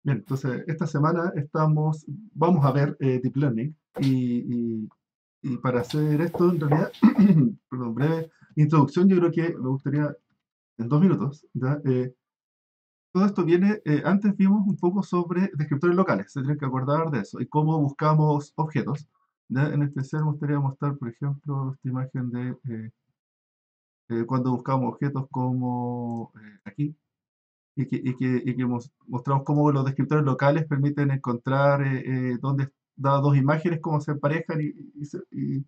Bien, entonces esta semana vamos a ver Deep Learning y para hacer esto, en realidad, perdón, breve introducción, yo creo que me gustaría en 2 minutos, ¿ya? Todo esto viene, antes vimos un poco sobre descriptores locales, se tienen que acordar de eso, y cómo buscamos objetos, ¿ya? En este ser me gustaría mostrar, por ejemplo, esta imagen de cuando buscamos objetos como aquí, mostramos cómo los descriptores locales permiten encontrar dónde, dadas dos imágenes, cómo se emparejan y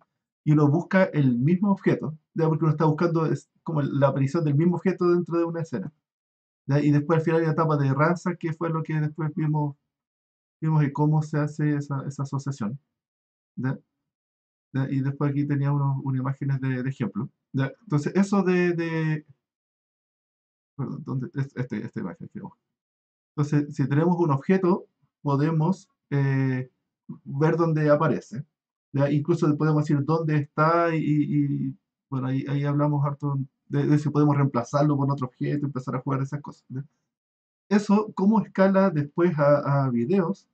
uno busca el mismo objeto, ¿ya? Porque uno está buscando es como la aparición del mismo objeto dentro de una escena, ¿ya? Y después al final hay una etapa de ransom, que fue lo que después vimos de cómo se hace esa asociación, ¿ya? ¿Ya? Y después aquí tenía unas imágenes de ejemplo, ¿ya? Entonces eso perdón, ¿dónde? Esta imagen, creo. Entonces, si tenemos un objeto, podemos ver dónde aparece, ¿ya? Incluso podemos decir dónde está bueno, ahí hablamos harto de si podemos reemplazarlo por otro objeto, empezar a jugar esas cosas, ¿ya? Eso, cómo escala después a videos,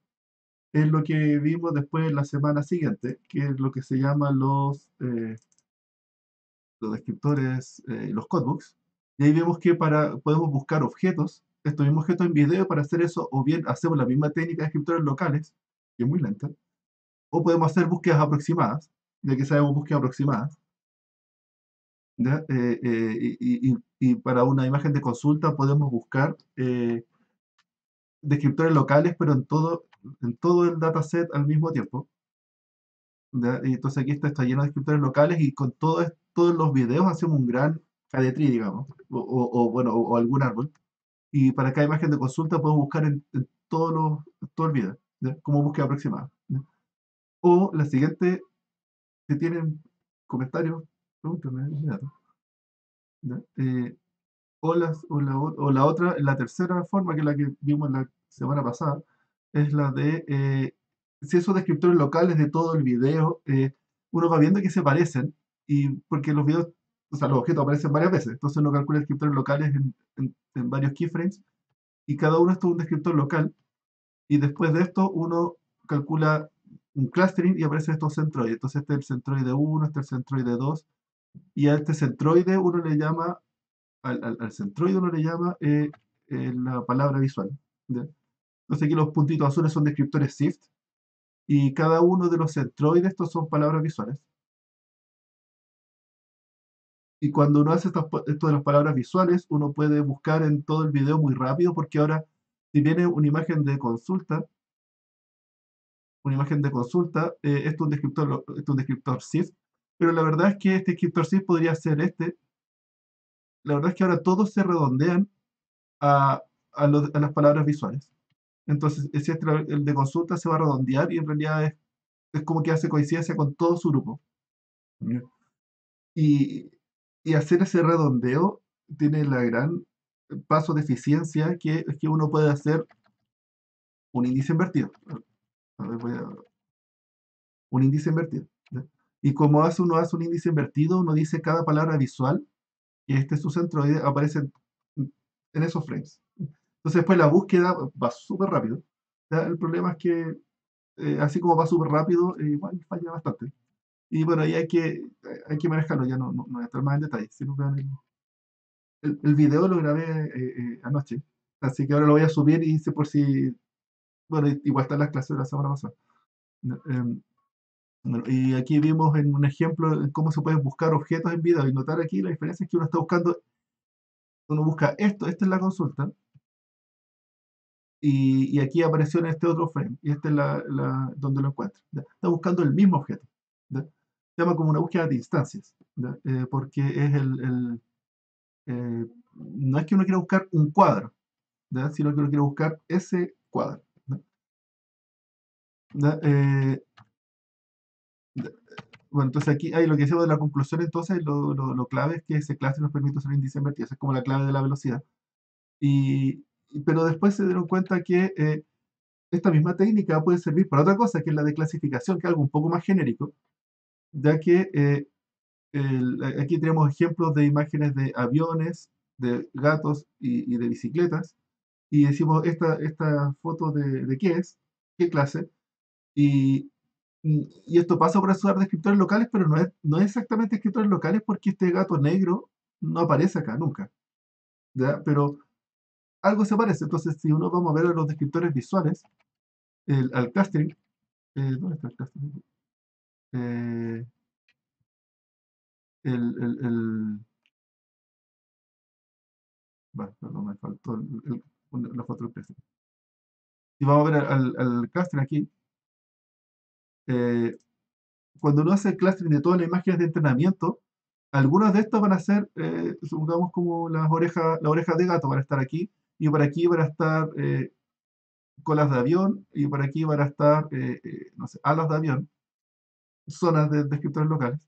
es lo que vimos después la semana siguiente, que es lo que se llaman los descriptores, los codebooks, y ahí vemos que podemos buscar objetos, estos mismos objetos en video. Para hacer eso, o bien hacemos la misma técnica de descriptores locales, que es muy lenta, o podemos hacer búsquedas aproximadas, ya que sabemos búsquedas aproximadas, ¿ya? Y para una imagen de consulta podemos buscar descriptores locales, pero en todo el dataset al mismo tiempo, ¿ya? Y entonces aquí está lleno de descriptores locales y con todos los videos hacemos un gran cadetree, digamos, bueno, o algún árbol. Y para cada imagen de consulta podemos buscar en todo el video, ¿ya? Como búsqueda aproximada, ¿ya? O la siguiente, si tienen comentarios, pregúntenme de inmediato, ¿ya? O la otra, la tercera forma, que es la que vimos la semana pasada, es la de si esos descriptores locales de todo el video, uno va viendo que se parecen, y porque los videos, o sea, los objetos aparecen varias veces, entonces uno calcula descriptores locales en varios keyframes, y cada uno es un descriptor local, y después de esto uno calcula un clustering y aparecen estos centroides. Entonces este es el centroide 1, este es el centroide 2, y a este centroide uno le llama, al centroide uno le llama la palabra visual, ¿ya? Entonces aquí los puntitos azules son descriptores SIFT, y cada uno de los centroides, estos son palabras visuales. Y cuando uno hace esto de las palabras visuales, uno puede buscar en todo el video muy rápido, porque ahora, si viene una imagen de consulta, esto es un descriptor SIFT, pero la verdad es que este descriptor SIFT podría ser este. La verdad es que ahora todos se redondean a, a las palabras visuales. Entonces, si el de consulta se va a redondear, y en realidad es como que hace coincidencia con todo su grupo, ¿ya? Y, y hacer ese redondeo tiene la gran paso de eficiencia, que es que uno puede hacer un índice invertido. A ver, un índice invertido, ¿ya? Y como uno hace un índice invertido, uno dice cada palabra visual, y este es su centroide, aparece en esos frames. Entonces después la búsqueda va súper rápido, ¿ya? El problema es que así como va súper rápido, igual falla bastante. Y bueno, ahí hay que manejarlo, ya no voy a estar más en detalle. Si no, vean el video lo grabé anoche, así que ahora lo voy a subir, y hice por si, bueno, igual están las clases de la semana pasada. Em, bueno, y aquí vimos en un ejemplo en cómo se pueden buscar objetos en video, y notar aquí la diferencia es que uno busca esto, esta es la consulta, y aquí apareció en este otro frame, y esta es donde lo encuentro, ¿ya? Está buscando el mismo objeto, ¿ya? Se llama como una búsqueda de instancias, ¿ya? Porque no es que uno quiera buscar un cuadro, ¿ya? Sino que uno quiere buscar ese cuadro, ¿ya? ¿Ya? Bueno, entonces aquí hay lo que decimos de la conclusión. Entonces lo clave es que ese clase nos permite usar índice invertido, esa es como la clave de la velocidad. Pero después se dieron cuenta que esta misma técnica puede servir para otra cosa, que es la de clasificación, que es algo un poco más genérico, ya que aquí tenemos ejemplos de imágenes de aviones, de gatos y de bicicletas, y decimos esta foto de qué es, qué clase, y, y esto pasa por usar descriptores locales, pero no es exactamente descriptores locales porque este gato negro no aparece acá nunca, ¿ya? Pero algo se parece. Entonces, si uno vamos a ver a los descriptores visuales, al clustering, ¿dónde está el clustering? Eh, el bueno, perdón, me faltó la foto del clustering. Si vamos a ver al clustering aquí, eh, cuando uno hace el clustering de todas las imágenes de entrenamiento, algunas de estas van a ser, supongamos como las orejas de gato van a estar aquí, y por aquí van a estar colas de avión, y por aquí van a estar, no sé, alas de avión, zonas de descriptores locales.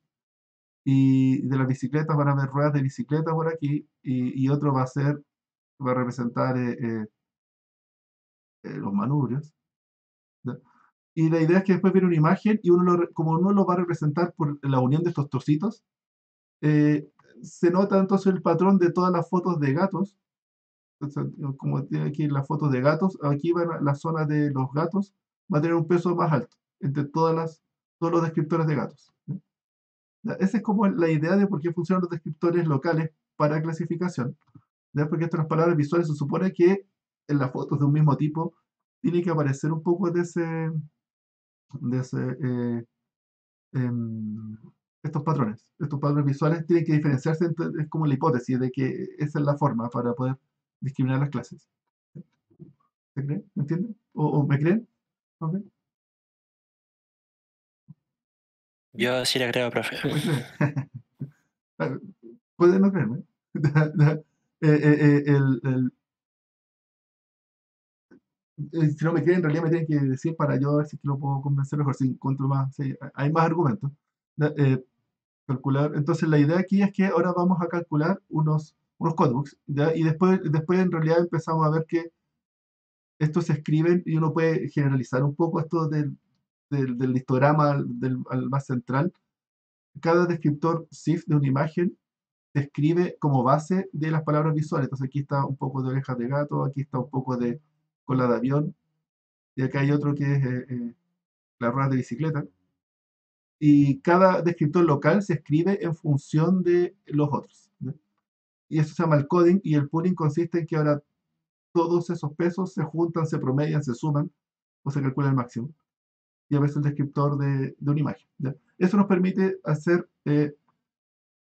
Y de las bicicletas van a haber ruedas de bicicleta por aquí, y otro va a representar los manubrios, ¿ya? Y la idea es que después viene una imagen y como uno lo va a representar por la unión de estos trocitos, eh, se nota entonces el patrón de todas las fotos de gatos. Entonces, como tiene aquí las fotos de gatos, aquí la zona de los gatos va a tener un peso más alto entre todos los descriptores de gatos, ¿no? Esa es como la idea de por qué funcionan los descriptores locales para clasificación, ¿ya? Porque estas palabras visuales se supone que en las fotos de un mismo tipo tiene que aparecer un poco de ese em, estos patrones. Estos patrones visuales tienen que diferenciarse, es como la hipótesis de que esa es la forma para poder discriminar las clases. ¿Se creen? ¿Me entienden? ¿O me creen? ¿Ok? Yo sí le creo, profe. ¿Me creen? Ah, pueden no creerme. Si no me creen, en realidad me tienen que decir para yo ver si es que lo puedo convencer mejor, si encuentro más, si hay más argumentos. Ya, calcular. Entonces la idea aquí es que ahora vamos a calcular unos codebooks, ¿ya? Y después en realidad empezamos a ver que estos se escriben y uno puede generalizar un poco esto del histograma al más central. Cada descriptor CIF de una imagen se escribe como base de las palabras visuales. Entonces aquí está un poco de orejas de gato, aquí está un poco de cola de avión, y acá hay otro que es las ruedas de bicicleta. Y cada descriptor local se escribe en función de los otros, ¿no? Y eso se llama el coding, y el pooling consiste en que ahora todos esos pesos se juntan, se promedian, se suman o se calcula el máximo. Y a veces el descriptor de una imagen, ¿ya? Eso nos permite hacer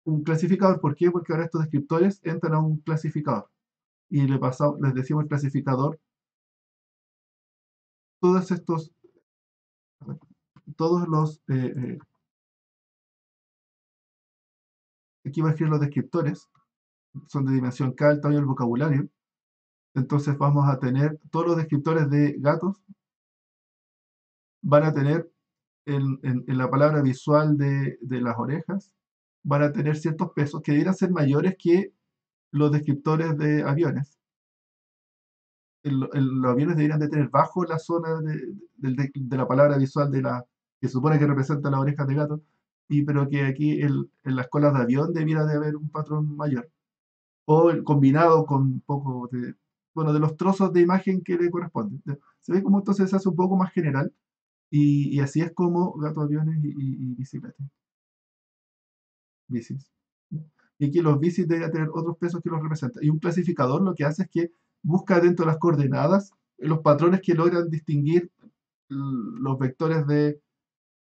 un clasificador. ¿Por qué? Porque ahora estos descriptores entran a un clasificador. Y les decimos el clasificador, todos estos, todos los, aquí va a escribir los descriptores, son de dimensión K, el tamaño del vocabulario. Entonces vamos a tener todos los descriptores de gatos, van a tener en la palabra visual de las orejas, van a tener ciertos pesos que deberían ser mayores que los descriptores de aviones. Los aviones deberían de tener bajo la zona de la palabra visual que supone que representa las orejas de gato, pero que aquí en las colas de avión debiera de haber un patrón mayor. O combinado con un poco bueno, de los trozos de imagen que le corresponden. Se ve como entonces se hace un poco más general, y así es como gato, aviones y bicicletas, bicis. Y aquí los bicis deberían tener otros pesos que los representan. Y un clasificador lo que hace es que busca dentro de las coordenadas los patrones que logran distinguir los vectores de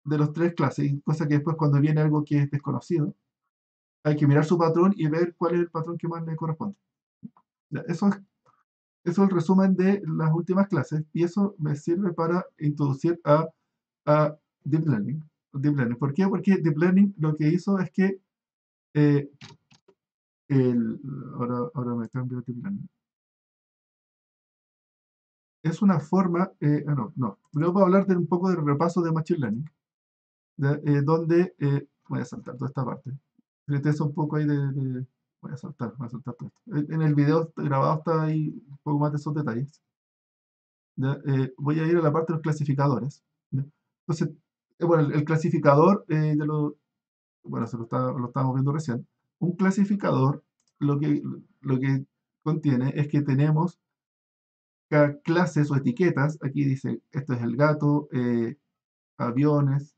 los tres clases, cosa que después cuando viene algo que es desconocido, hay que mirar su patrón y ver cuál es el patrón que más le corresponde. Ya, eso es el resumen de las últimas clases, y eso me sirve para introducir a Deep Learning. Deep Learning. ¿Por qué? Porque Deep Learning lo que hizo es que eh, ahora me cambio a Deep Learning. Es una forma, no. Luego voy a hablar de un poco del repaso de Machine Learning, donde voy a saltar toda esta parte. Fíjate eso un poco ahí voy a saltar todo esto. En el video grabado está ahí un poco más de esos detalles. ¿Ya? Voy a ir a la parte de los clasificadores, ¿ya? Entonces, bueno, el clasificador bueno, lo estábamos viendo recién. Un clasificador lo que contiene es que tenemos clases o etiquetas. Aquí dice, esto es el gato, aviones,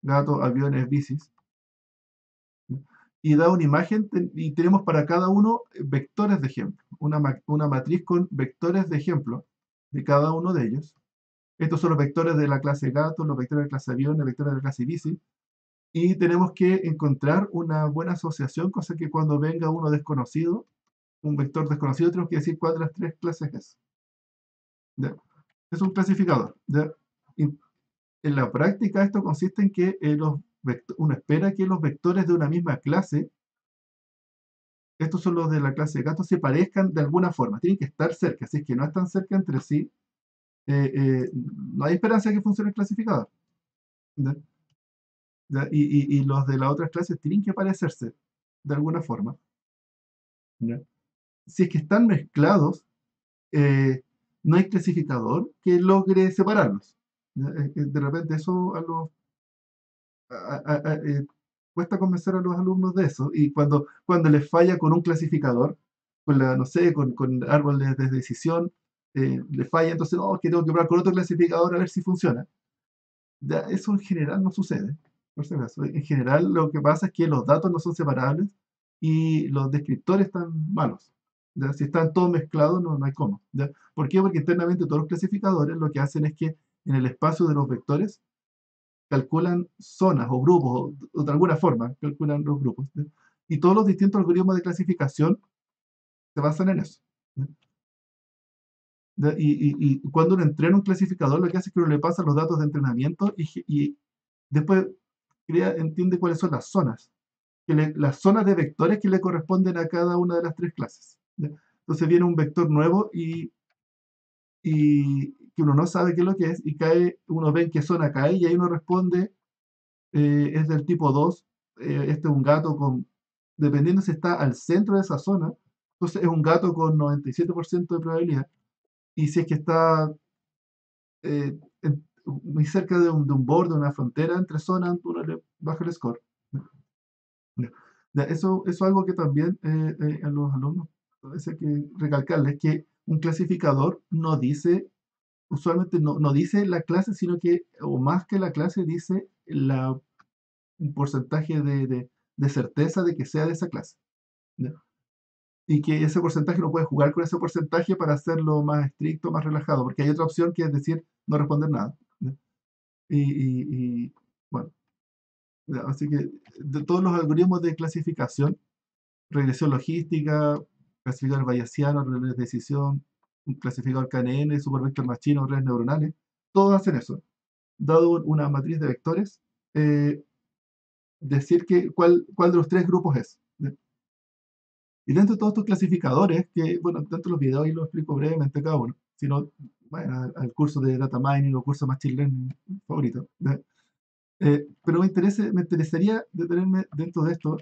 gato, aviones, bicis. Y da una imagen y tenemos para cada uno vectores de ejemplo, una matriz con vectores de ejemplo de cada uno de ellos. Estos son los vectores de la clase gato, los vectores de la clase avión, los vectores de la clase bici. Y tenemos que encontrar una buena asociación, cosa que cuando venga uno desconocido, un vector desconocido, tenemos que decir cuál de las tres clases es. ¿Ya? Es un clasificador. ¿Ya? Y en la práctica esto consiste en que uno espera que los vectores de una misma clase, estos son los de la clase gato, se parezcan de alguna forma, tienen que estar cerca. Si es que no están cerca entre sí, no hay esperanza de que funcione el clasificador. ¿Ya? ¿Ya? Y los de las otras clases tienen que parecerse de alguna forma. ¿Ya? Si es que están mezclados, eh, no hay clasificador que logre separarlos. ¿Ya? De repente eso cuesta convencer a los alumnos de eso, y cuando les falla con un clasificador, no sé, con árboles de decisión, les falla, entonces, no, que tengo que probar con otro clasificador a ver si funciona. Ya, eso en general no sucede, por si acaso. En general lo que pasa es que los datos no son separables y los descriptores están malos. ¿Ya? Si están todos mezclados, no hay cómo. ¿Ya? ¿Por qué? Porque internamente todos los clasificadores lo que hacen es que en el espacio de los vectores calculan zonas o grupos, o de alguna forma calculan los grupos. ¿Ya? Y todos los distintos algoritmos de clasificación se basan en eso. ¿Ya? ¿Ya? Y cuando uno entrena un clasificador, lo que hace es que uno le pasa los datos de entrenamiento y después entiende cuáles son las zonas, las zonas de vectores que le corresponden a cada una de las tres clases. ¿Ya? Entonces viene un vector nuevo y que uno no sabe qué es lo que es, y uno ve en qué zona cae, y ahí uno responde, es del tipo 2, este es un gato dependiendo si está al centro de esa zona, entonces es un gato con 97% de probabilidad, y si es que está muy cerca de un borde, una frontera entre zonas, uno le baja el score. Ya. Ya, eso es algo que también a los alumnos a veces hay que recalcarles, que un clasificador no dice, usualmente no dice la clase, sino que, o más que la clase, dice un porcentaje de certeza de que sea de esa clase. ¿Ya? Y que ese porcentaje no puede jugar con ese porcentaje para hacerlo más estricto, más relajado, porque hay otra opción que es decir, no responder nada. ¿Ya? Y, bueno, ya, así que de todos los algoritmos de clasificación, regresión logística, clasificador bayesiano, redes de decisión, un clasificador KNN, supervector machine o redes neuronales, todos hacen eso. Dado una matriz de vectores, decir cuál de los tres grupos es. Y dentro de todos estos clasificadores, que, bueno, dentro de los videos ahí lo explico brevemente cada uno, sino, bueno, al curso de Data Mining o curso Machine Learning favorito. Pero me interesaría detenerme dentro de esto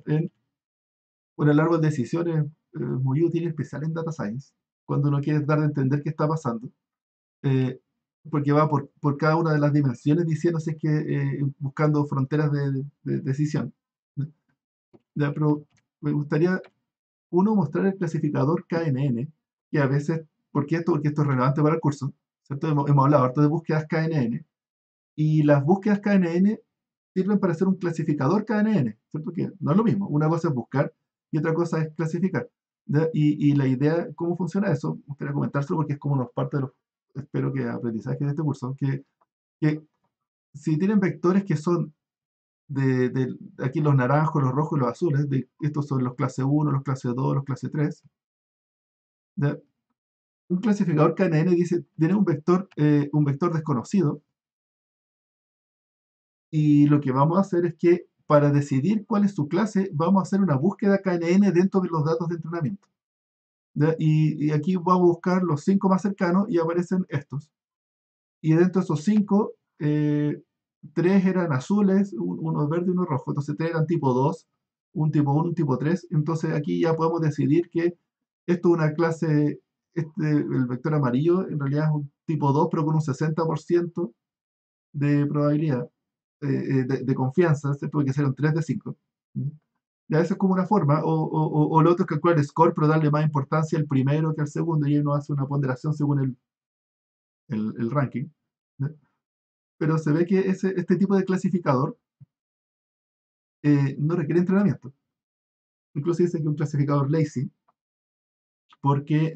por el árbol de decisiones, muy útil, en especial en Data Science, cuando uno quiere dar de entender qué está pasando, eh, porque va por cada una de las dimensiones diciendo si es que buscando fronteras de decisión. Ya, pero me gustaría, uno, mostrar el clasificador KNN, que a veces, ¿por qué esto? Porque esto es relevante para el curso, ¿cierto? Hemos hablado harto de búsquedas KNN, y las búsquedas KNN sirven para hacer un clasificador KNN, ¿cierto? Que no es lo mismo, una cosa es buscar y otra cosa es clasificar. ¿Ya? Y la idea, ¿cómo funciona eso? Me gustaría comentárselo porque es como nos parte de los, espero que aprendizaje de este curso, que si tienen vectores que son aquí los naranjos, los rojos y los azules, estos son los clase 1, los clase 2, los clase 3, ¿ya? Un clasificador KNN dice, tiene un vector desconocido, y lo que vamos a hacer es que para decidir cuál es su clase, vamos a hacer una búsqueda KNN dentro de los datos de entrenamiento. ¿Ya? Y aquí vamos a buscar los 5 más cercanos y aparecen estos. Y dentro de esos 5, 3 eran azules, uno verde y uno rojo. Entonces 3 eran tipo 2, un tipo 1, un tipo 3. Entonces aquí ya podemos decidir que esto es una clase, el vector amarillo en realidad es un tipo 2, pero con un 60% de probabilidad, de confianza, ¿cierto? Porque ser un 3 de 5. Ya esa es como una forma, o lo otro es calcular el score, pero darle más importancia al primero que al segundo, y uno hace una ponderación según el ranking. ¿Ya? Pero se ve que este tipo de clasificador no requiere entrenamiento. Incluso dice que es un clasificador lazy, porque,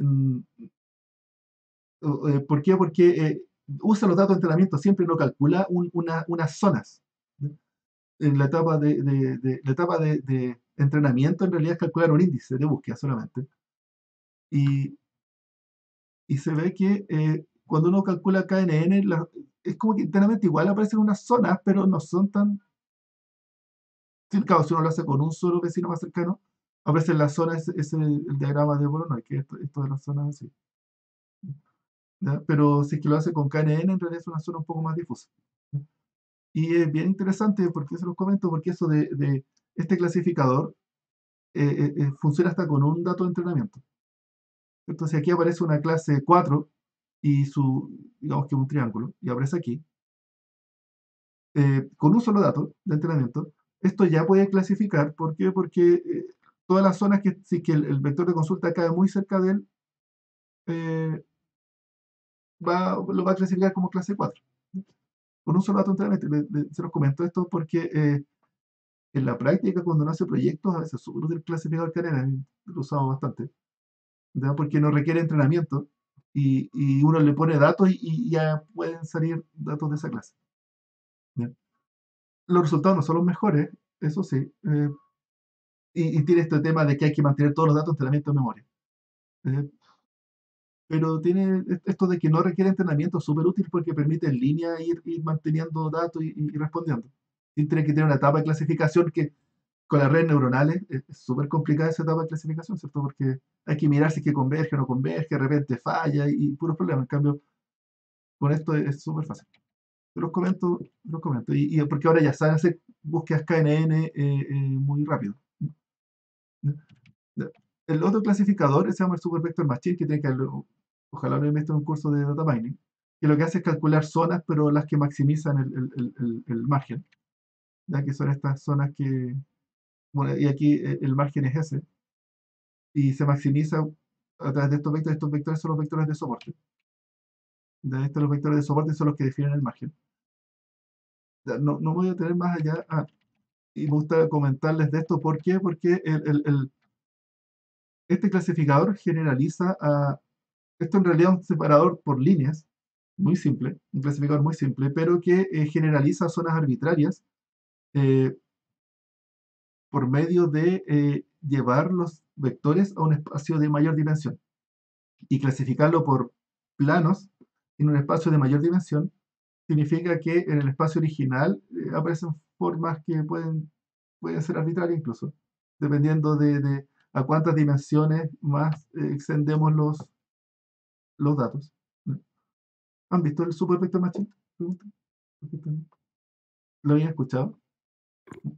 ¿por qué? Porque usa los datos de entrenamiento siempre, no calcula unas zonas. ¿Ya? En la etapa de entrenamiento, en realidad es calcular un índice de búsqueda solamente. Y, y se ve que cuando uno calcula KNN, es como que internamente igual aparecen unas zonas, pero no son tan. Sí, claro, si uno lo hace con un solo vecino más cercano, aparece en la zona el diagrama de Voronoi, que esto de las zonas así. ¿Ya? Pero si es que lo hace con KNN, en realidad es una zona un poco más difusa. ¿Ya? Y es bien interesante, porque se los comento, porque eso de este clasificador funciona hasta con un dato de entrenamiento. Entonces aquí aparece una clase 4 y digamos que un triángulo, y aparece aquí, con un solo dato de entrenamiento. Esto ya puede clasificar. ¿Por qué? Porque todas las zonas que, si que el vector de consulta cae muy cerca de él, eh, lo va a clasificar como clase 4. Con un solo dato de entrenamiento. Se los comento esto porque en la práctica, cuando uno hace proyectos, a veces es súper útil el clasificador cadena, lo usamos bastante, ¿ya? Porque no requiere entrenamiento y uno le pone datos y ya pueden salir datos de esa clase. ¿Ya? Los resultados no son los mejores, eso sí, y tiene este tema de que hay que mantener todos los datos de entrenamiento en memoria. Eh, pero tiene esto de que no requiere entrenamiento súper útil porque permite en línea ir manteniendo datos y respondiendo. Y tiene que tener una etapa de clasificación que con las redes neuronales es súper complicada esa etapa de clasificación, ¿cierto? Porque hay que mirar si es que converge o no converge, de repente falla y puros problemas. En cambio, con esto es súper fácil. Te los comento, te los comento. Y porque ahora ya saben hacer búsquedas KNN muy rápido. El otro clasificador se llama el Super Vector Machine, que tiene que ojalá lo hayan visto en un curso de data mining, que lo que hace es calcular zonas, pero las que maximizan el margen, ya que son estas zonas que, bueno, y aquí el margen es ese, y se maximiza a través de estos vectores. Estos vectores son los vectores de soporte. De estos los vectores de soporte son los que definen el margen. Ya, no voy a tener más allá. Y me gusta comentarles de esto. ¿Por qué? Porque este clasificador generaliza a. Esto en realidad es un separador por líneas, muy simple, un clasificador muy simple, pero que generaliza zonas arbitrarias eh, por medio de llevar los vectores a un espacio de mayor dimensión y clasificarlo por planos en un espacio de mayor dimensión. Significa que en el espacio original aparecen formas que pueden ser arbitrarias incluso, dependiendo de a cuántas dimensiones más extendemos los datos. ¿Han visto el Super Vector Machine? Pregunta. ¿Lo habían escuchado?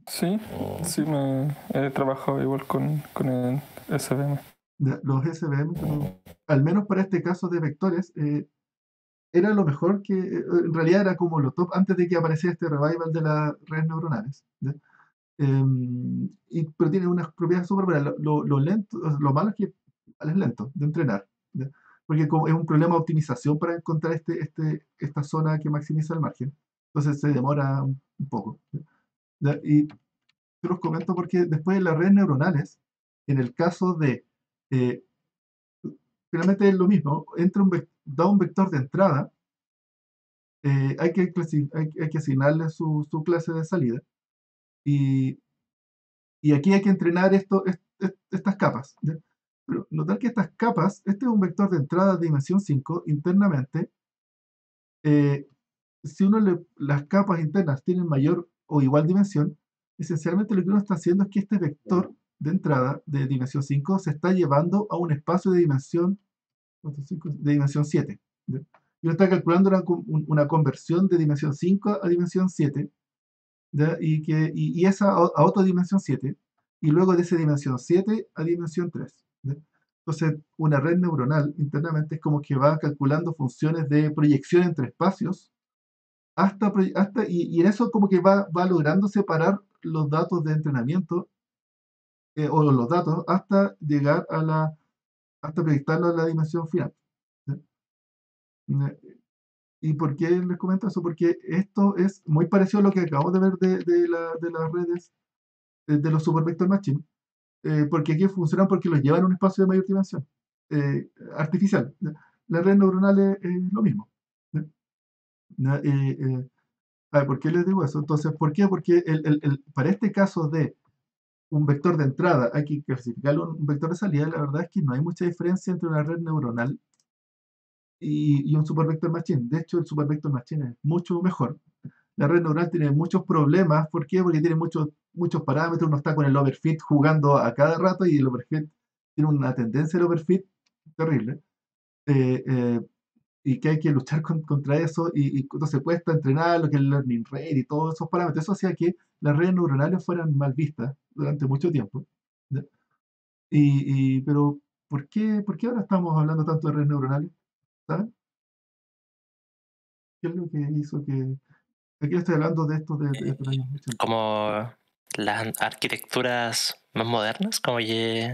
Sí, sí, me he trabajado igual con el SVM. Los SVM, al menos para este caso de vectores, era lo mejor que, en realidad era como lo top antes de que apareciera este revival de las redes neuronales. ¿Ya? Pero tiene unas propiedades súper buenas. Lo lento, lo malo es que es lento de entrenar. ¿Ya? Porque como es un problema de optimización para encontrar esta zona que maximiza el margen. Entonces se demora un poco. ¿Ya? Y te los comento porque después de las redes neuronales, en el caso de, eh, finalmente es lo mismo, da un vector de entrada, hay que asignarle su clase de salida, y, y aquí hay que entrenar estas capas. ¿Ya? Pero notar que estas capas, este es un vector de entrada de dimensión 5 internamente. eh, si las capas internas tienen mayor o igual dimensión, esencialmente lo que uno está haciendo es que este vector de entrada de dimensión 5 se está llevando a un espacio de dimensión, ¿cuánto? De dimensión 7. ¿Ya? Y uno está calculando una conversión de dimensión 5 a dimensión 7, ¿ya? Y esa a otra dimensión 7, y luego de esa dimensión 7 a dimensión 3. ¿Ya? Entonces, una red neuronal internamente es como que va calculando funciones de proyección entre espacios y en eso como que va logrando separar los datos de entrenamiento o los datos, hasta llegar hasta proyectarlo a la dimensión final. ¿Sí? Eh, ¿Y por qué les comento eso? Porque esto es muy parecido a lo que acabamos de ver de las redes, de los super vector machine, porque aquí funcionan porque los llevan a un espacio de mayor dimensión, artificial. ¿Ya? Las redes neuronales es lo mismo. ¿Ya? ¿Ya? A ver, ¿por qué les digo eso? Entonces, ¿por qué? Porque para este caso de un vector de entrada hay que clasificarlo en un vector de salida, la verdad es que no hay mucha diferencia entre una red neuronal y un supervector machine. De hecho, el supervector machine es mucho mejor. La red neuronal tiene muchos problemas. ¿Por qué? Porque tiene muchos parámetros. Uno está con el overfit jugando a cada rato y el overfit tiene una tendencia al overfit terrible. Eh, eh, y que hay que luchar contra eso. Y entonces cuesta entrenar lo que es el learning rate y todos esos parámetros. Eso hacía que las redes neuronales fueran mal vistas durante mucho tiempo. ¿Ya? Pero, ¿por qué ahora estamos hablando tanto de redes neuronales? ¿Saben? ¿Qué es lo que hizo que... Aquí estoy hablando de esto de los años 80. Como las arquitecturas más modernas, como que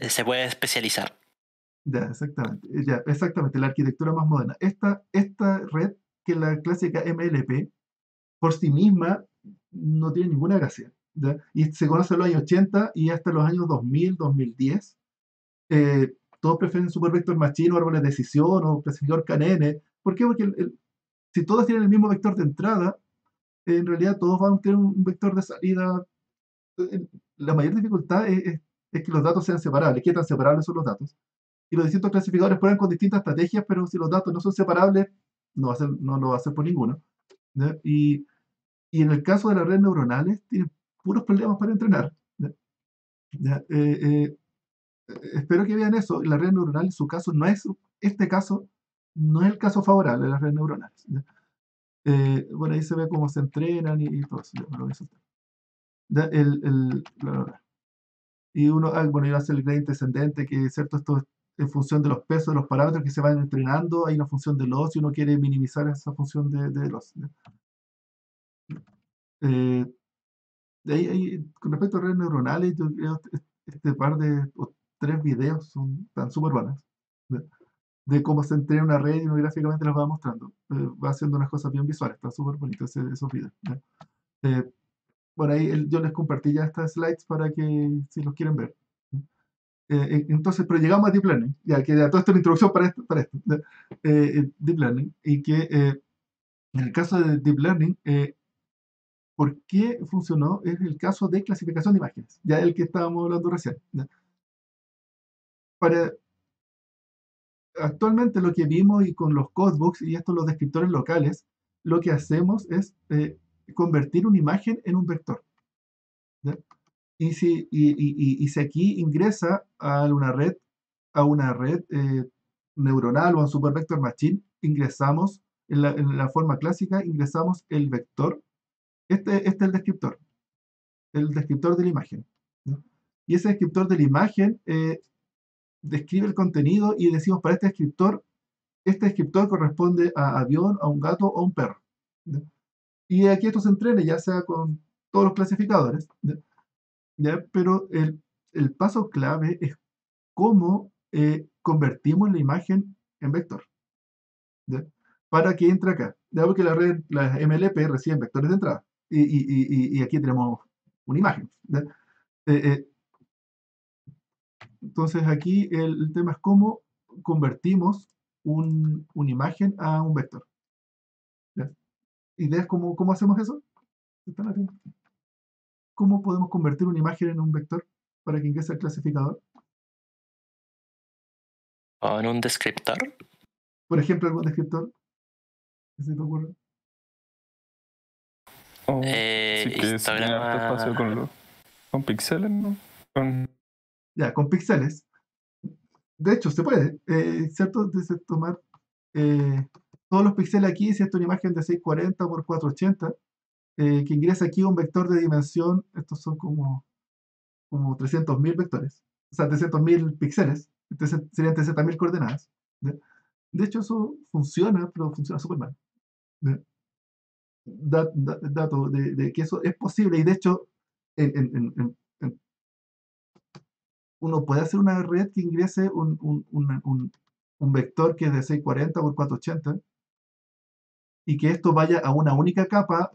se puede especializar. Ya, exactamente, la arquitectura más moderna. Esta red, que es la clásica MLP, por sí misma no tiene ninguna gracia. ¿Ya? Y se conoce en los años 80 y hasta los años 2000, 2010. Todos prefieren Super Vector Machine o árboles de decisión o clasificador KNN. ¿Por qué? Porque si todos tienen el mismo vector de entrada, en realidad todos van a tener un vector de salida. eh, La mayor dificultad es que los datos sean separables. ¿Qué tan separables son los datos? Y los distintos clasificadores prueban con distintas estrategias, pero si los datos no son separables, no lo va a hacer por ninguno. ¿Ya? Y en el caso de las redes neuronales, tienen puros problemas para entrenar. ¿Ya? ¿Ya? Espero que vean eso. La red neuronal, en su caso, este caso no es el caso favorable de las redes neuronales. ¿Ya? Bueno, ahí se ve cómo se entrenan y todo eso. Ya, me lo voy a soltar. Ya, y uno, bueno, iba a hacer el gradient descendente, que cierto, esto es en función de los pesos, de los parámetros que se van entrenando, hay una función de loss y uno quiere minimizar esa función de loss. ¿Ya? Eh, con respecto a redes neuronales, yo creo que este par o tres videos están súper buenos. ¿Ya? De cómo se entrena una red y uno gráficamente las va mostrando. Va haciendo unas cosas bien visuales, están súper bonitos esos videos. ¿Ya? Eh, por ahí yo les compartí ya estas slides para que si los quieren ver. Entonces, pero llegamos a Deep Learning, ya que ya toda esta es una introducción para esto, ¿ya? Deep Learning, y que en el caso de Deep Learning, ¿por qué funcionó? Es el caso de clasificación de imágenes, ya el que estábamos hablando recién. ¿Ya? Para, Actualmente lo que vimos y con los codebooks y estos los descriptores locales, lo que hacemos es convertir una imagen en un vector. ¿Ya? Y si aquí ingresa a una red neuronal o a un supervector machine, ingresamos en la forma clásica, ingresamos el vector. Este es el descriptor de la imagen. ¿No? Y ese descriptor de la imagen describe el contenido y decimos para este descriptor corresponde a avión, a un gato o a un perro. ¿No? Y aquí esto se entrena, ya sea con todos los clasificadores. ¿No? ¿Ya? Pero el paso clave es cómo convertimos la imagen en vector. ¿Ya? Para que entre acá. ¿Ya? Porque las MLP reciben vectores de entrada. Y aquí tenemos una imagen. ¿Ya? Eh, eh, entonces aquí el tema es cómo convertimos una imagen a un vector. ¿Ya? ¿Ideas cómo hacemos eso? ¿Están atentos? ¿Cómo podemos convertir una imagen en un vector para que ingrese al clasificador? O en un descriptor. Por ejemplo, algún descriptor que se te ocurra. O sí que se tiene harto espacio Histograma. con píxeles, ¿no? Ya, con píxeles. De hecho, se puede, ¿cierto? Entonces, tomar todos los píxeles aquí, si es una imagen de 640 por 480, que ingresa aquí un vector de dimensión, estos son como 300.000 vectores, o sea, 300.000 píxeles, entonces serían 300.000 coordenadas. ¿Ya? De hecho, eso funciona, pero funciona súper mal. ¿Ya? Dato de que eso es posible, y de hecho, en uno puede hacer una red que ingrese un vector que es de 640 por 480 y que esto vaya a una única capa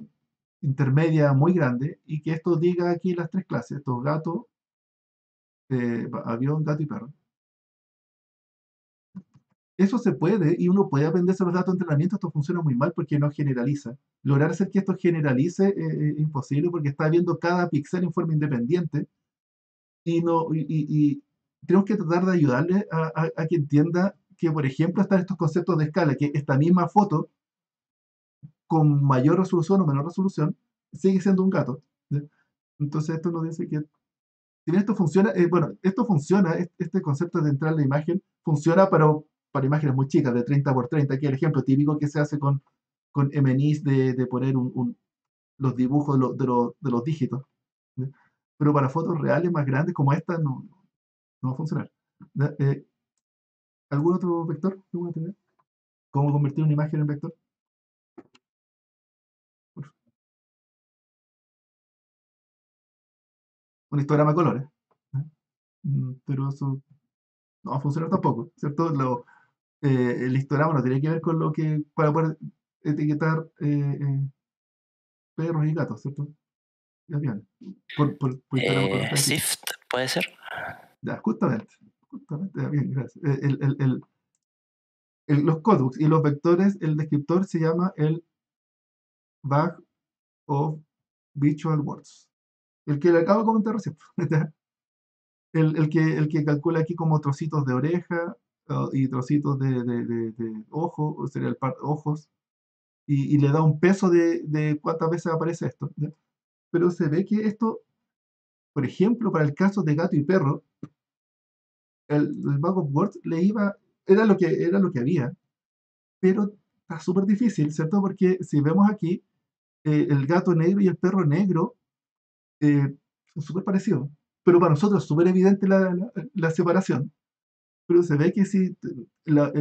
intermedia muy grande y que esto diga aquí las tres clases, estos gato, avión, gato y perro. Eso se puede y uno puede aprenderse los datos de entrenamiento. Esto funciona muy mal porque no generaliza. Lograr hacer que esto generalice es imposible porque está viendo cada píxel en forma independiente y, no, y tenemos que tratar de ayudarle a que entienda que, por ejemplo, están estos conceptos de escala, que esta misma foto con mayor resolución o menor resolución sigue siendo un gato. ¿Ya? Entonces esto nos dice que si bien esto funciona, bueno, esto funciona, este concepto de entrar la imagen funciona para imágenes muy chicas, de 30 por 30, que es el ejemplo típico que se hace con MNIs de poner los dibujos de los dígitos. ¿Ya? Pero para fotos reales más grandes como esta no va a funcionar. ¿Ya? ¿Algún otro vector que voy a tener? ¿Cómo convertir una imagen en vector? Un histograma de colores. ¿Ya? Pero eso no va a funcionar tampoco, ¿cierto? El histograma no tiene que ver con lo que para poder etiquetar perros y gatos, ¿cierto? Ya bien. Por histograma con estadística. Sift, ¿puede ser? Ya, justamente, ya bien, gracias. Los codebooks y los vectores, el descriptor se llama el Bag of Visual Words. El que le acabo de comentar recién. El que calcula aquí como trocitos de oreja y trocitos de ojo, o sería el par ojos, y le da un peso de cuántas veces aparece esto. ¿Ya? Pero se ve que esto, por ejemplo, para el caso de gato y perro, el Bag of Words era lo que había, pero está súper difícil, ¿cierto? Porque si vemos aquí, el gato negro y el perro negro son súper parecidos, pero para nosotros es súper evidente la separación. Pero se ve que si la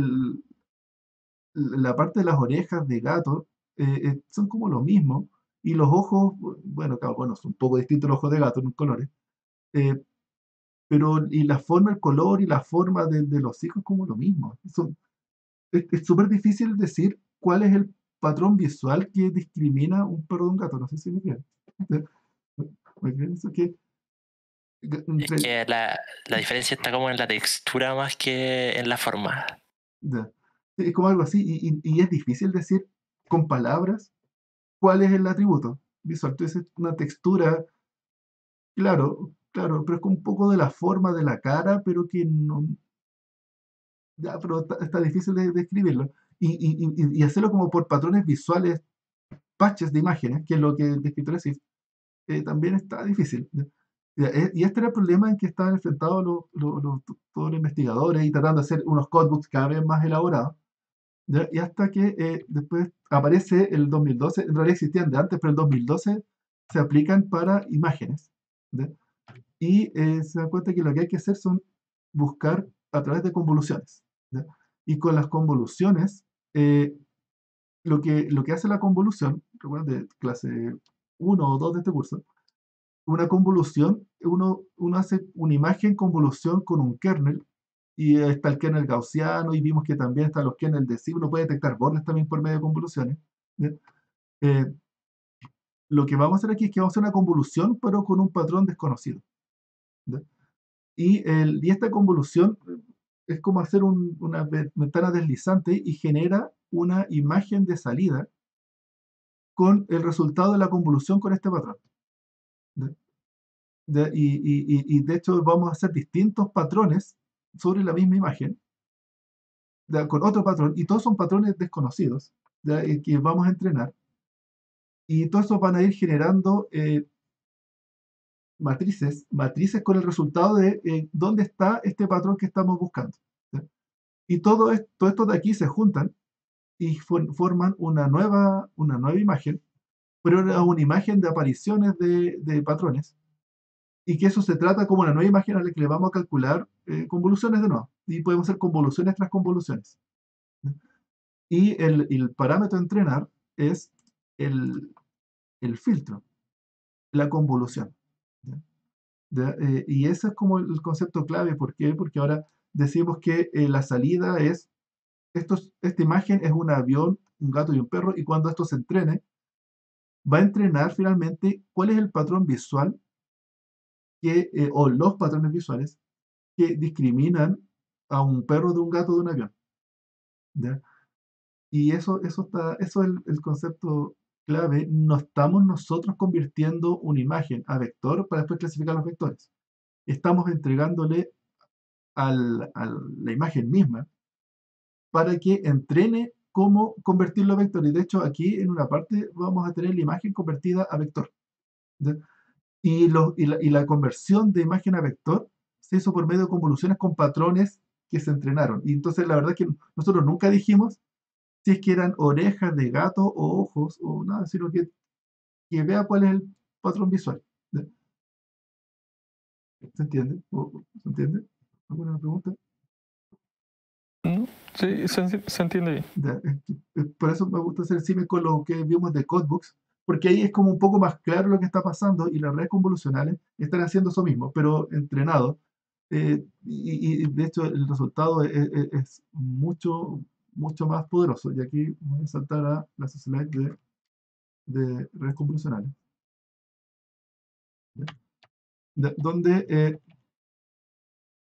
parte de las orejas de gato son como lo mismo, y los ojos, bueno, claro, bueno, son un poco distintos los ojos de gato en los colores, eh, pero y la forma, el color y la forma de los hijos es como lo mismo. Es súper difícil decir cuál es el patrón visual que discrimina un perro de un gato, no sé si me entienden. ¿Me entienden? Eso que, Es que la diferencia está como en la textura más que en la forma. ya. Es como algo así, y es difícil decir con palabras cuál es el atributo visual. Entonces, una textura, claro, claro, pero es con un poco de la forma de la cara, pero que no, ya, pero está difícil de describirlo. Y hacerlo como por patrones visuales, patches de imágenes, que es lo que el descriptor es, también está difícil. ¿Ya? Y este era el problema en que estaban enfrentados todos los investigadores y tratando de hacer unos codebooks cada vez más elaborados. ¿Ya? Y hasta que después aparece el 2012, en realidad existían de antes, pero el 2012 se aplican para imágenes. ¿Ya? Y se dan cuenta que lo que hay que hacer son buscar a través de convoluciones. ¿Ya? Y con las convoluciones, lo que hace la convolución, recuerden de clase 1 o 2 de este curso, una convolución, uno hace una imagen convolución con un kernel, y está el kernel gaussiano, y vimos que también están los kernels de sí, uno puede detectar bordes también por medio de convoluciones. ¿Ya? Eh, lo que vamos a hacer aquí es que vamos a hacer una convolución, pero con un patrón desconocido. ¿Ya? Y esta convolución es como hacer una ventana deslizante y genera una imagen de salida con el resultado de la convolución con este patrón. ¿Ya? Y de hecho vamos a hacer distintos patrones sobre la misma imagen, ¿ya? Con otro patrón, y todos son patrones desconocidos, ¿ya? Que vamos a entrenar. Y todos esos van a ir generando matrices con el resultado de dónde está este patrón que estamos buscando. ¿Ya? Y todo esto de aquí se juntan y forman una nueva imagen, pero era una imagen de apariciones de patrones, y que eso se trata como una nueva imagen a la que le vamos a calcular convoluciones de nuevo, y podemos hacer convoluciones tras convoluciones. ¿Ya? Y el parámetro a entrenar es el filtro, la convolución. ¿Ya? ¿ya? Y ese es como el concepto clave. ¿Por qué? Porque ahora decimos que la salida es, esta imagen es un avión, un gato y un perro, y cuando esto se entrene, va a entrenar finalmente cuál es el patrón visual o los patrones visuales que discriminan a un perro de un gato de un avión. ¿Ya? Y eso es el concepto clave. No estamos nosotros convirtiendo una imagen a vector para después clasificar los vectores. Estamos entregándole a la imagen misma para que entrene cómo convertirlo a vector. Y de hecho, aquí en una parte vamos a tener la imagen convertida a vector. ¿Ya? Y la conversión de imagen a vector se hizo por medio de convoluciones con patrones que se entrenaron. Y entonces la verdad es que nosotros nunca dijimos si es que eran orejas de gato o ojos o nada, sino que vea cuál es el patrón visual. ¿Ya? ¿Se entiende? ¿Se entiende? ¿Alguna pregunta? ¿No? Sí, se entiende bien. Ya, por eso me gusta hacer el símil con lo que vimos de Codebooks, porque ahí es como un poco más claro lo que está pasando y las redes convolucionales están haciendo eso mismo, pero entrenados. Y de hecho el resultado es mucho, mucho más poderoso. Y aquí voy a saltar a la sociedad de redes convolucionales, ¿ya? Donde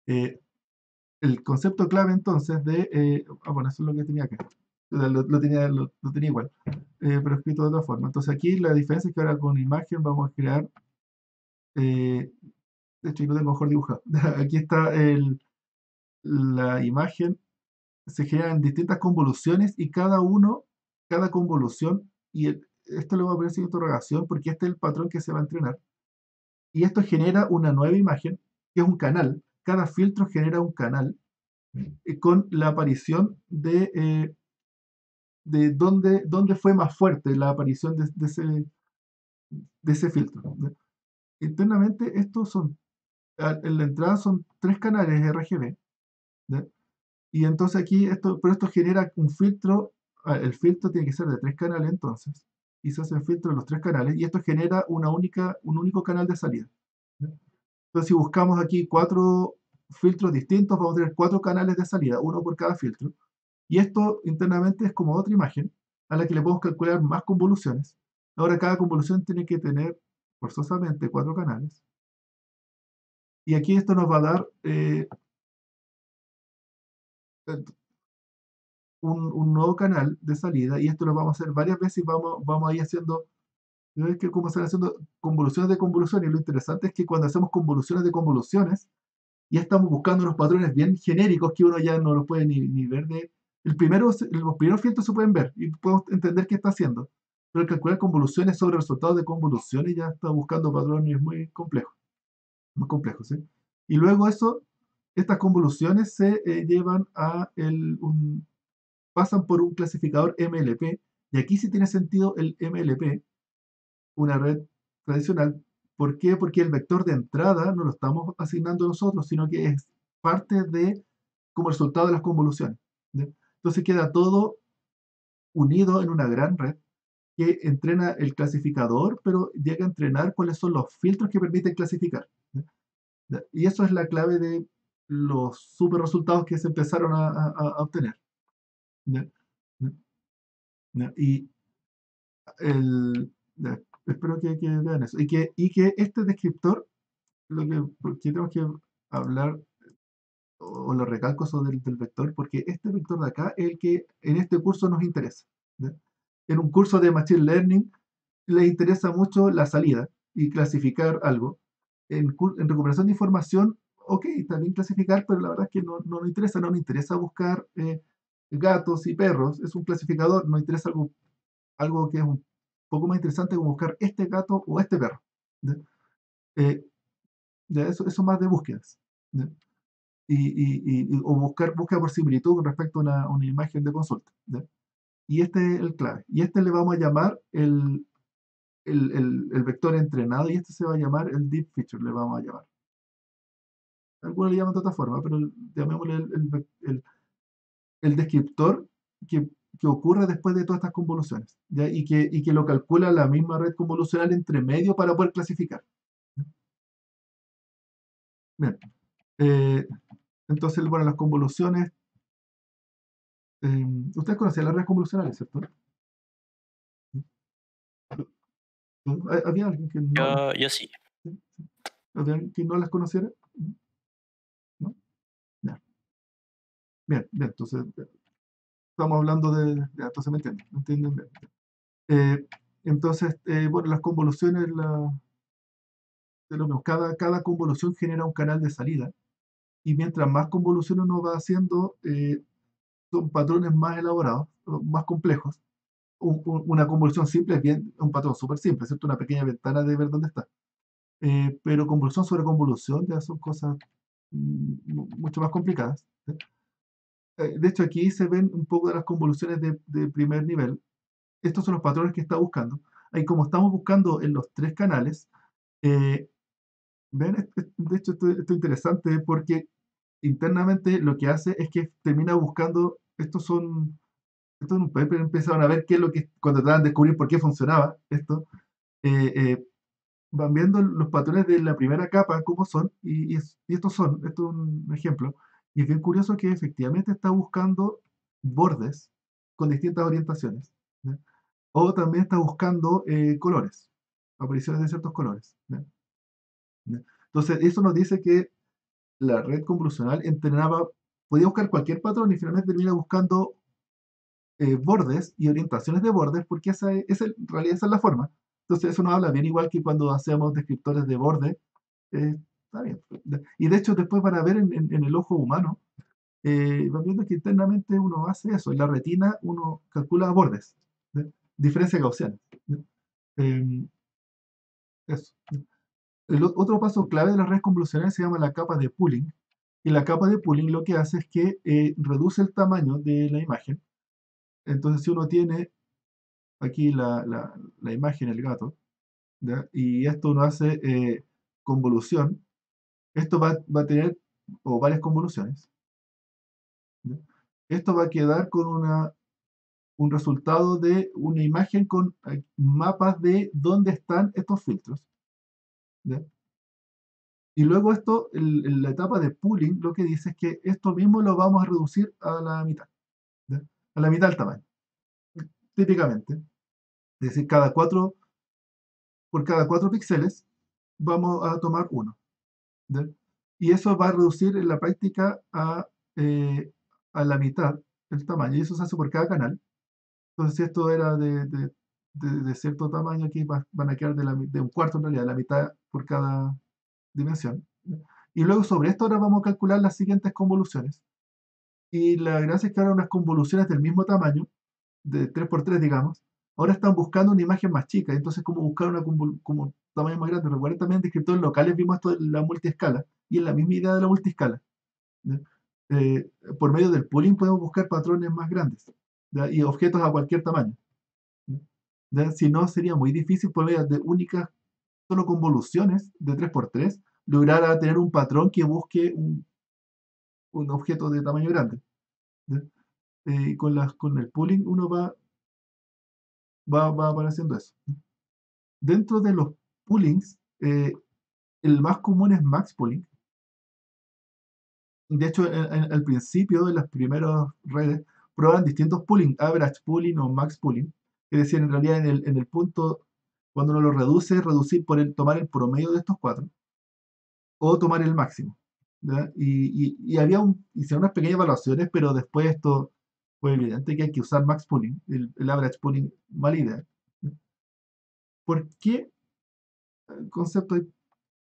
eh, el concepto clave entonces bueno, eso es lo que tenía acá. Lo tenía igual, pero escrito de otra forma. Entonces aquí la diferencia es que ahora con imagen vamos a crear, de hecho yo lo tengo mejor dibujado. Aquí está la imagen, se generan distintas convoluciones y cada convolución, esto le voy a poner sin interrogación porque este es el patrón que se va a entrenar. Y esto genera una nueva imagen, que es un canal. Cada filtro genera un canal con la aparición de dónde fue más fuerte la aparición de ese filtro, ¿ya? Internamente, en la entrada son 3 canales RGB, ¿ya? Y entonces aquí, pero esto genera un filtro. El filtro tiene que ser de 3 canales entonces, y se hace el filtro de los 3 canales, y esto genera un único canal de salida, ¿ya? Entonces, si buscamos aquí 4 filtros distintos, vamos a tener 4 canales de salida, uno por cada filtro. Y esto internamente es como otra imagen a la que le podemos calcular más convoluciones. Ahora cada convolución tiene que tener forzosamente 4 canales. Y aquí esto nos va a dar un nuevo canal de salida, y esto lo vamos a hacer varias veces y vamos a ir haciendo, ¿ves que cómo están haciendo convoluciones de convoluciones? Y lo interesante es que cuando hacemos convoluciones de convoluciones, ya estamos buscando unos patrones bien genéricos que uno ya no los puede ni ver los primeros filtros se pueden ver y podemos entender qué está haciendo. Pero el calcular convoluciones sobre resultados de convoluciones ya está buscando patrones muy complejos, ¿sí? Y luego estas convoluciones se llevan pasan por un clasificador MLP, y aquí sí tiene sentido el MLP, una red tradicional. ¿Por qué? Porque el vector de entrada no lo estamos asignando nosotros, sino que es parte como resultado de las convoluciones, ¿ya? Entonces queda todo unido en una gran red que entrena el clasificador, pero llega a entrenar cuáles son los filtros que permiten clasificar, ¿ya? ¿Ya? Y eso es la clave de los super resultados que se empezaron a obtener, ¿ya? ¿Ya? ¿Ya? Ya, espero que vean eso. Y que este descriptor, porque tenemos que hablar, o lo recalco eso del vector, porque este vector de acá es el que en este curso nos interesa, ¿ya? En un curso de Machine Learning les interesa mucho la salida y clasificar algo. En recuperación de información, ok, también clasificar, pero la verdad es que no nos interesa buscar gatos y perros, es un clasificador, nos interesa algo que es un poco más interesante, como buscar este gato o este perro, ¿ya? Eh, ya eso más de búsquedas, ¿ya? O buscar búsqueda por similitud con respecto a una imagen de consulta, ¿ya? Y este es el clave. Y este le vamos a llamar el vector entrenado, y este se va a llamar el deep feature, le vamos a llamar. Algunos le llaman de otra forma, pero llamémosle el descriptor que, que ocurre después de todas estas convoluciones, ¿ya? Y que lo calcula la misma red convolucional entre medio para poder clasificar. Bien. Eh, entonces, bueno, las convoluciones. Ustedes conocían las redes convolucionales, ¿cierto? ¿Había alguien que no, Yo sí. había alguien que no las conociera? ¿No? Ya. Bien, bien, entonces estamos hablando entonces me entienden bien. Entonces, bueno, las convoluciones, de lo mismo, cada convolución genera un canal de salida, y mientras más convoluciones uno va haciendo, son patrones más elaborados, o más complejos. Una convolución simple es bien un patrón súper simple, ¿cierto? Una pequeña ventana de ver dónde está. Pero convolución sobre convolución ya son cosas mucho más complicadas. ¿Sí? De hecho, aquí se ven un poco de las convoluciones de primer nivel. Estos son los patrones que está buscando. Ahí, como estamos buscando en los tres canales, eh, ven, de hecho, esto es interesante porque internamente lo que hace es que termina buscando, esto en un paper empezaron a ver qué es lo que, cuando trataban de descubrir por qué funcionaba esto, eh, van viendo los patrones de la primera capa, cómo son, esto es un ejemplo, y es bien curioso que efectivamente está buscando bordes con distintas orientaciones, ¿ya? O también está buscando colores, apariciones de ciertos colores, ¿ya? ¿Ya? Entonces, eso nos dice que la red convolucional entrenaba, podía buscar cualquier patrón y finalmente termina buscando bordes y orientaciones de bordes, porque en realidad esa es la forma. Entonces, eso nos habla bien igual que cuando hacemos descriptores de borde. Está bien. Y de hecho, después van a ver en el ojo humano, van viendo que internamente uno hace eso. En la retina uno calcula bordes, ¿ya? Diferencia gaussiana, ¿ya? Em, Eso. Otro paso clave de las redes convolucionales se llama la capa de pooling. Y la capa de pooling lo que hace es que reduce el tamaño de la imagen. Entonces, si uno tiene aquí la imagen, el gato, ¿ya? Y esto uno hace convolución, esto va a tener o varias convoluciones, ¿ya? Esto va a quedar con un resultado de una imagen con mapas de dónde están estos filtros, ¿ya? Y luego esto, en la etapa de pooling, lo que dice es que esto mismo lo vamos a reducir a la mitad, ¿ya? A la mitad del tamaño, típicamente. Es decir, por cada 4 píxeles vamos a tomar uno, ¿ya? Y eso va a reducir en la práctica eh, a la mitad el tamaño, y eso se hace por cada canal. Entonces, si esto era de cierto tamaño, aquí van a quedar de un cuarto en realidad, la mitad por cada dimensión, ¿ya? Y luego sobre esto ahora vamos a calcular las siguientes convoluciones. Y la gracia es que ahora unas convoluciones del mismo tamaño, de 3 por 3 digamos, ahora están buscando una imagen más chica. Entonces, como buscar como un tamaño más grande. Recuerden también en descriptores locales vimos esto de la multiescala, y es la misma idea de la multiescala, ¿ya? Por medio del pooling podemos buscar patrones más grandes, ¿ya? Y objetos a cualquier tamaño, ¿ya? ¿Ya? Si no, sería muy difícil por medio de únicas solo convoluciones de 3 por 3 lograr tener un patrón que busque un objeto de tamaño grande, ¿ya? Con el pooling uno va apareciendo eso. Dentro de los poolings, el más común es max pooling. De hecho, al principio de las primeras redes probaban distintos pooling, average pooling o max pooling, es decir, en realidad en el punto, cuando uno lo reduce, reducir tomar el promedio de estos cuatro, o tomar el máximo, ¿ya? Y hicieron unas pequeñas evaluaciones, pero después esto fue evidente que hay que usar max pooling, el average pooling, mala idea. ¿Por qué el concepto?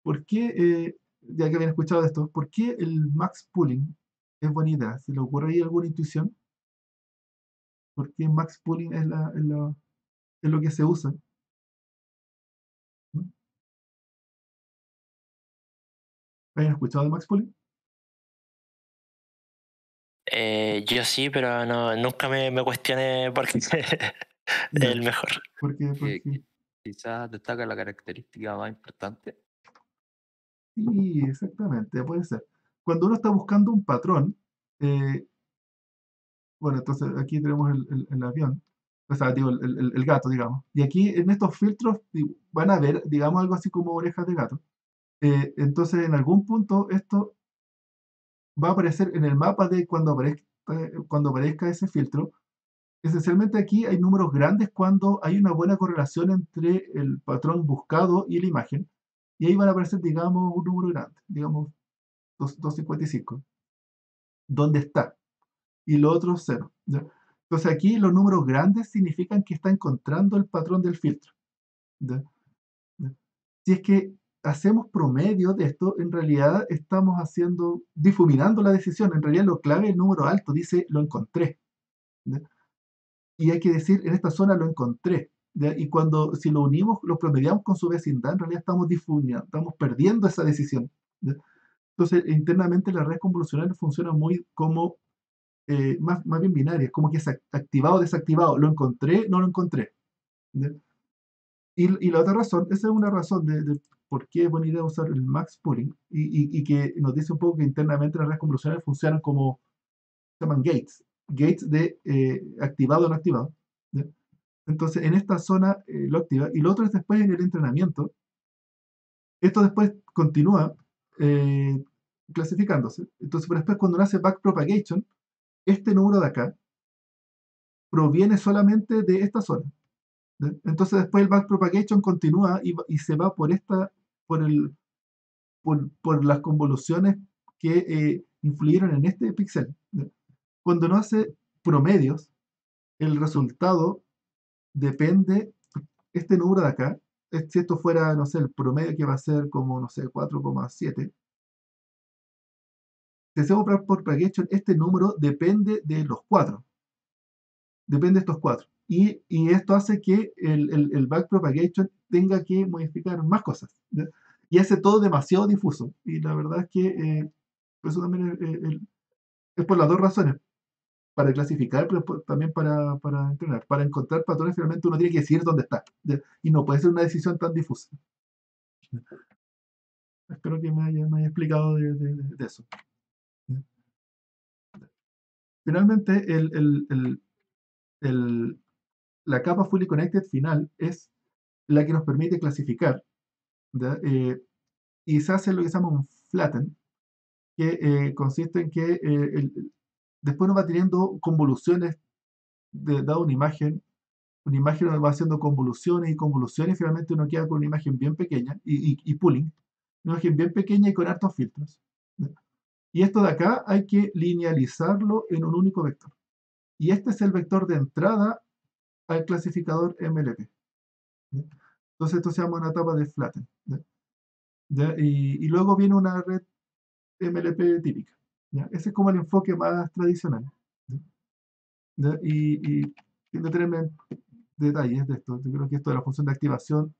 ¿Por qué, ya que habían escuchado de esto, por qué el max pooling es buena idea? ¿Se le ocurre ahí alguna intuición? ¿Por qué max pooling es lo que se usa? ¿No? ¿Habían escuchado de max pooling? Yo sí, pero no, nunca me cuestioné por qué es Ya. el mejor. Porque Quizás destaca la característica más importante. sí, exactamente, puede ser. Cuando uno está buscando un patrón, eh, bueno, entonces aquí tenemos el avión, o sea, digo, gato, digamos. Y aquí en estos filtros van a ver, digamos, algo así como orejas de gato. Entonces, en algún punto, esto va a aparecer en el mapa de cuando aparezca ese filtro. Esencialmente aquí hay números grandes cuando hay una buena correlación entre el patrón buscado y la imagen. Y ahí van a aparecer, digamos, un número grande, digamos 255. ¿Dónde está? Y lo otro 0. ¿Ya? Entonces aquí los números grandes significan que está encontrando el patrón del filtro. ¿Ya? ¿Ya? Si es que hacemos promedio de esto, en realidad estamos difuminando la decisión. En realidad lo clave es el número alto, dice lo encontré. ¿Ya? Y hay que decir, en esta zona lo encontré. ¿Ya? Y si lo unimos, lo promediamos con su vecindad, en realidad estamos difuminando, estamos perdiendo esa decisión. ¿Ya? Entonces, internamente las redes convolucionales funcionan muy como más bien binarias, como que es activado o desactivado. Lo encontré, no lo encontré. ¿Ya? Y la otra razón, esa es una razón de por qué es buena idea usar el max pooling y que nos dice un poco que internamente las redes convolucionales funcionan como, se llaman gates de activado o no activado. ¿Ya? Entonces, en esta zona lo activa y lo otro es después en el entrenamiento. Esto después continúa eh, clasificándose. Entonces, pero después cuando uno hace backpropagation, este número de acá proviene solamente de esta zona. ¿Ya? Entonces después el backpropagation continúa y se va por, el, por las convoluciones que influyeron en este píxel. ¿Ya? Cuando uno hace promedios, el resultado depende, este número de acá, si esto fuera, no sé, el promedio que va a ser como, no sé, 4,7, si hacemos backpropagation, este número depende de los 4. Depende de estos 4. Y esto hace que el backpropagation tenga que modificar más cosas. ¿Ya? Y hace todo demasiado difuso. Y la verdad es que eso también es por las dos razones. Para clasificar, pero también para entrenar. Para encontrar patrones, finalmente uno tiene que decir dónde está. ¿Ya? Y no puede ser una decisión tan difusa. Espero que me haya explicado de eso. ¿Ya? Finalmente, la capa fully connected final es la que nos permite clasificar. ¿Ya? Y se hace lo que se llama un flatten, que consiste en que después uno va teniendo convoluciones dada una imagen uno va haciendo convoluciones y convoluciones, y finalmente uno queda con una imagen bien pequeña, y pooling, una imagen bien pequeña y con hartos filtros. ¿Ya? Y esto de acá hay que linealizarlo en un único vector. Y este es el vector de entrada al clasificador MLP. ¿Ya? Entonces esto se llama una etapa de flatten. ¿Ya? ¿Ya? Y luego viene una red MLP típica. ¿Ya? Ese es como el enfoque más tradicional. ¿Ya? ¿Ya? Y sin detenerme en detalles de esto, yo creo que esto de la función de activación.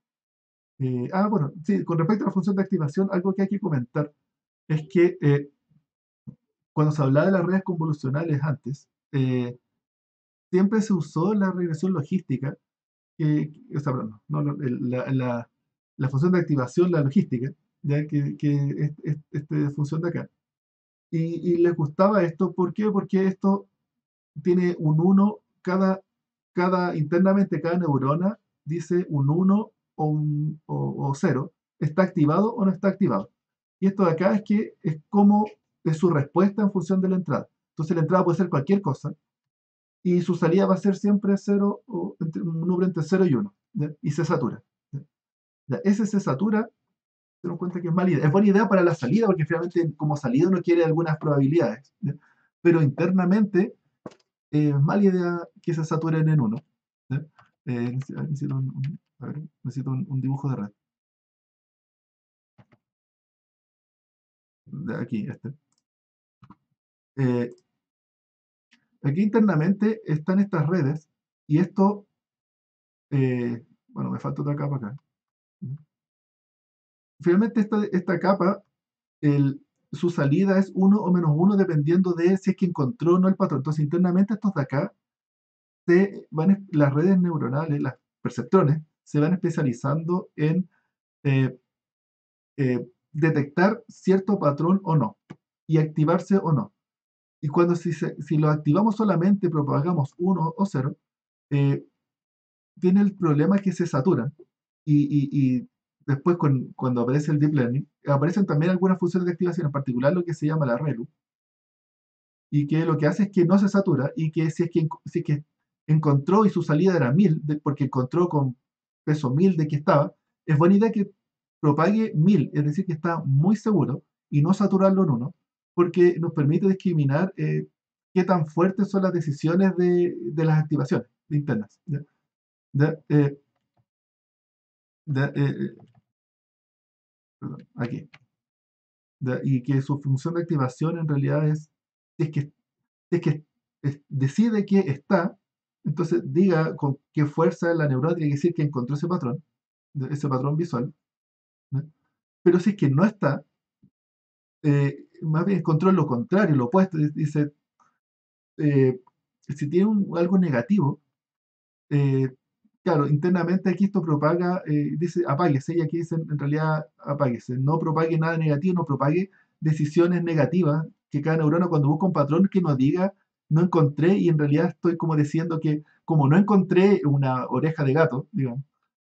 Bueno, sí, con respecto a la función de activación, algo que hay que comentar es que cuando se hablaba de las redes convolucionales antes, siempre se usó la regresión logística, o sea, perdón, no, la función de activación, la logística, ya que es esta función de acá. Y les gustaba esto, ¿por qué? Porque esto tiene un 1, internamente cada neurona dice un 1 o 0, ¿está activado o no está activado? Y esto de acá es como es su respuesta en función de la entrada. Entonces la entrada puede ser cualquier cosa y su salida va a ser siempre 0 o un número entre 0 y 1, ¿ya? Y se satura. ¿Ya? Ya, ese se satura, se nos cuenta que es mala idea. Es buena idea para la salida porque finalmente como salida uno quiere algunas probabilidades, ¿ya? Pero internamente mala idea que se saturen en 1. ¿Ya? Necesito un dibujo de red. De aquí, este. Aquí internamente están estas redes y esto, bueno, me falta otra capa acá. Finalmente esta capa, su salida es 1 o menos 1 dependiendo de si es que encontró o no el patrón. Entonces internamente estos de acá, las redes neuronales, las perceptrones, se van especializando en detectar cierto patrón o no, y activarse o no. Y cuando si lo activamos solamente, propagamos 1 o 0, tiene el problema que se saturan. Y después cuando aparece el Deep Learning, aparecen también algunas funciones de activación, en particular lo que se llama la ReLU, y que lo que hace es que no se satura y que si es que encontró y su salida era 1000, porque encontró con peso 1000 de que estaba, es buena idea que propague 1000, es decir, que está muy seguro y no saturarlo en uno, porque nos permite discriminar qué tan fuertes son las decisiones de las activaciones internas. ¿Ya? ¿Ya? ¿Ya? Perdón, aquí. ¿Ya? Y que su función de activación en realidad si es que, si es que decide que está, entonces diga con qué fuerza la neurona tiene que decir que encontró ese patrón visual. ¿Ya? Pero si es que no está, más bien encontró lo contrario, lo opuesto, dice, si tiene algo negativo, eh, claro, internamente aquí esto propaga, dice apáguese, y aquí dice en realidad apáguese, no propague nada negativo, no propague decisiones negativas, que cada neurona cuando busca un patrón que nos diga, no encontré, y en realidad estoy como diciendo que como no encontré una oreja de gato, digamos,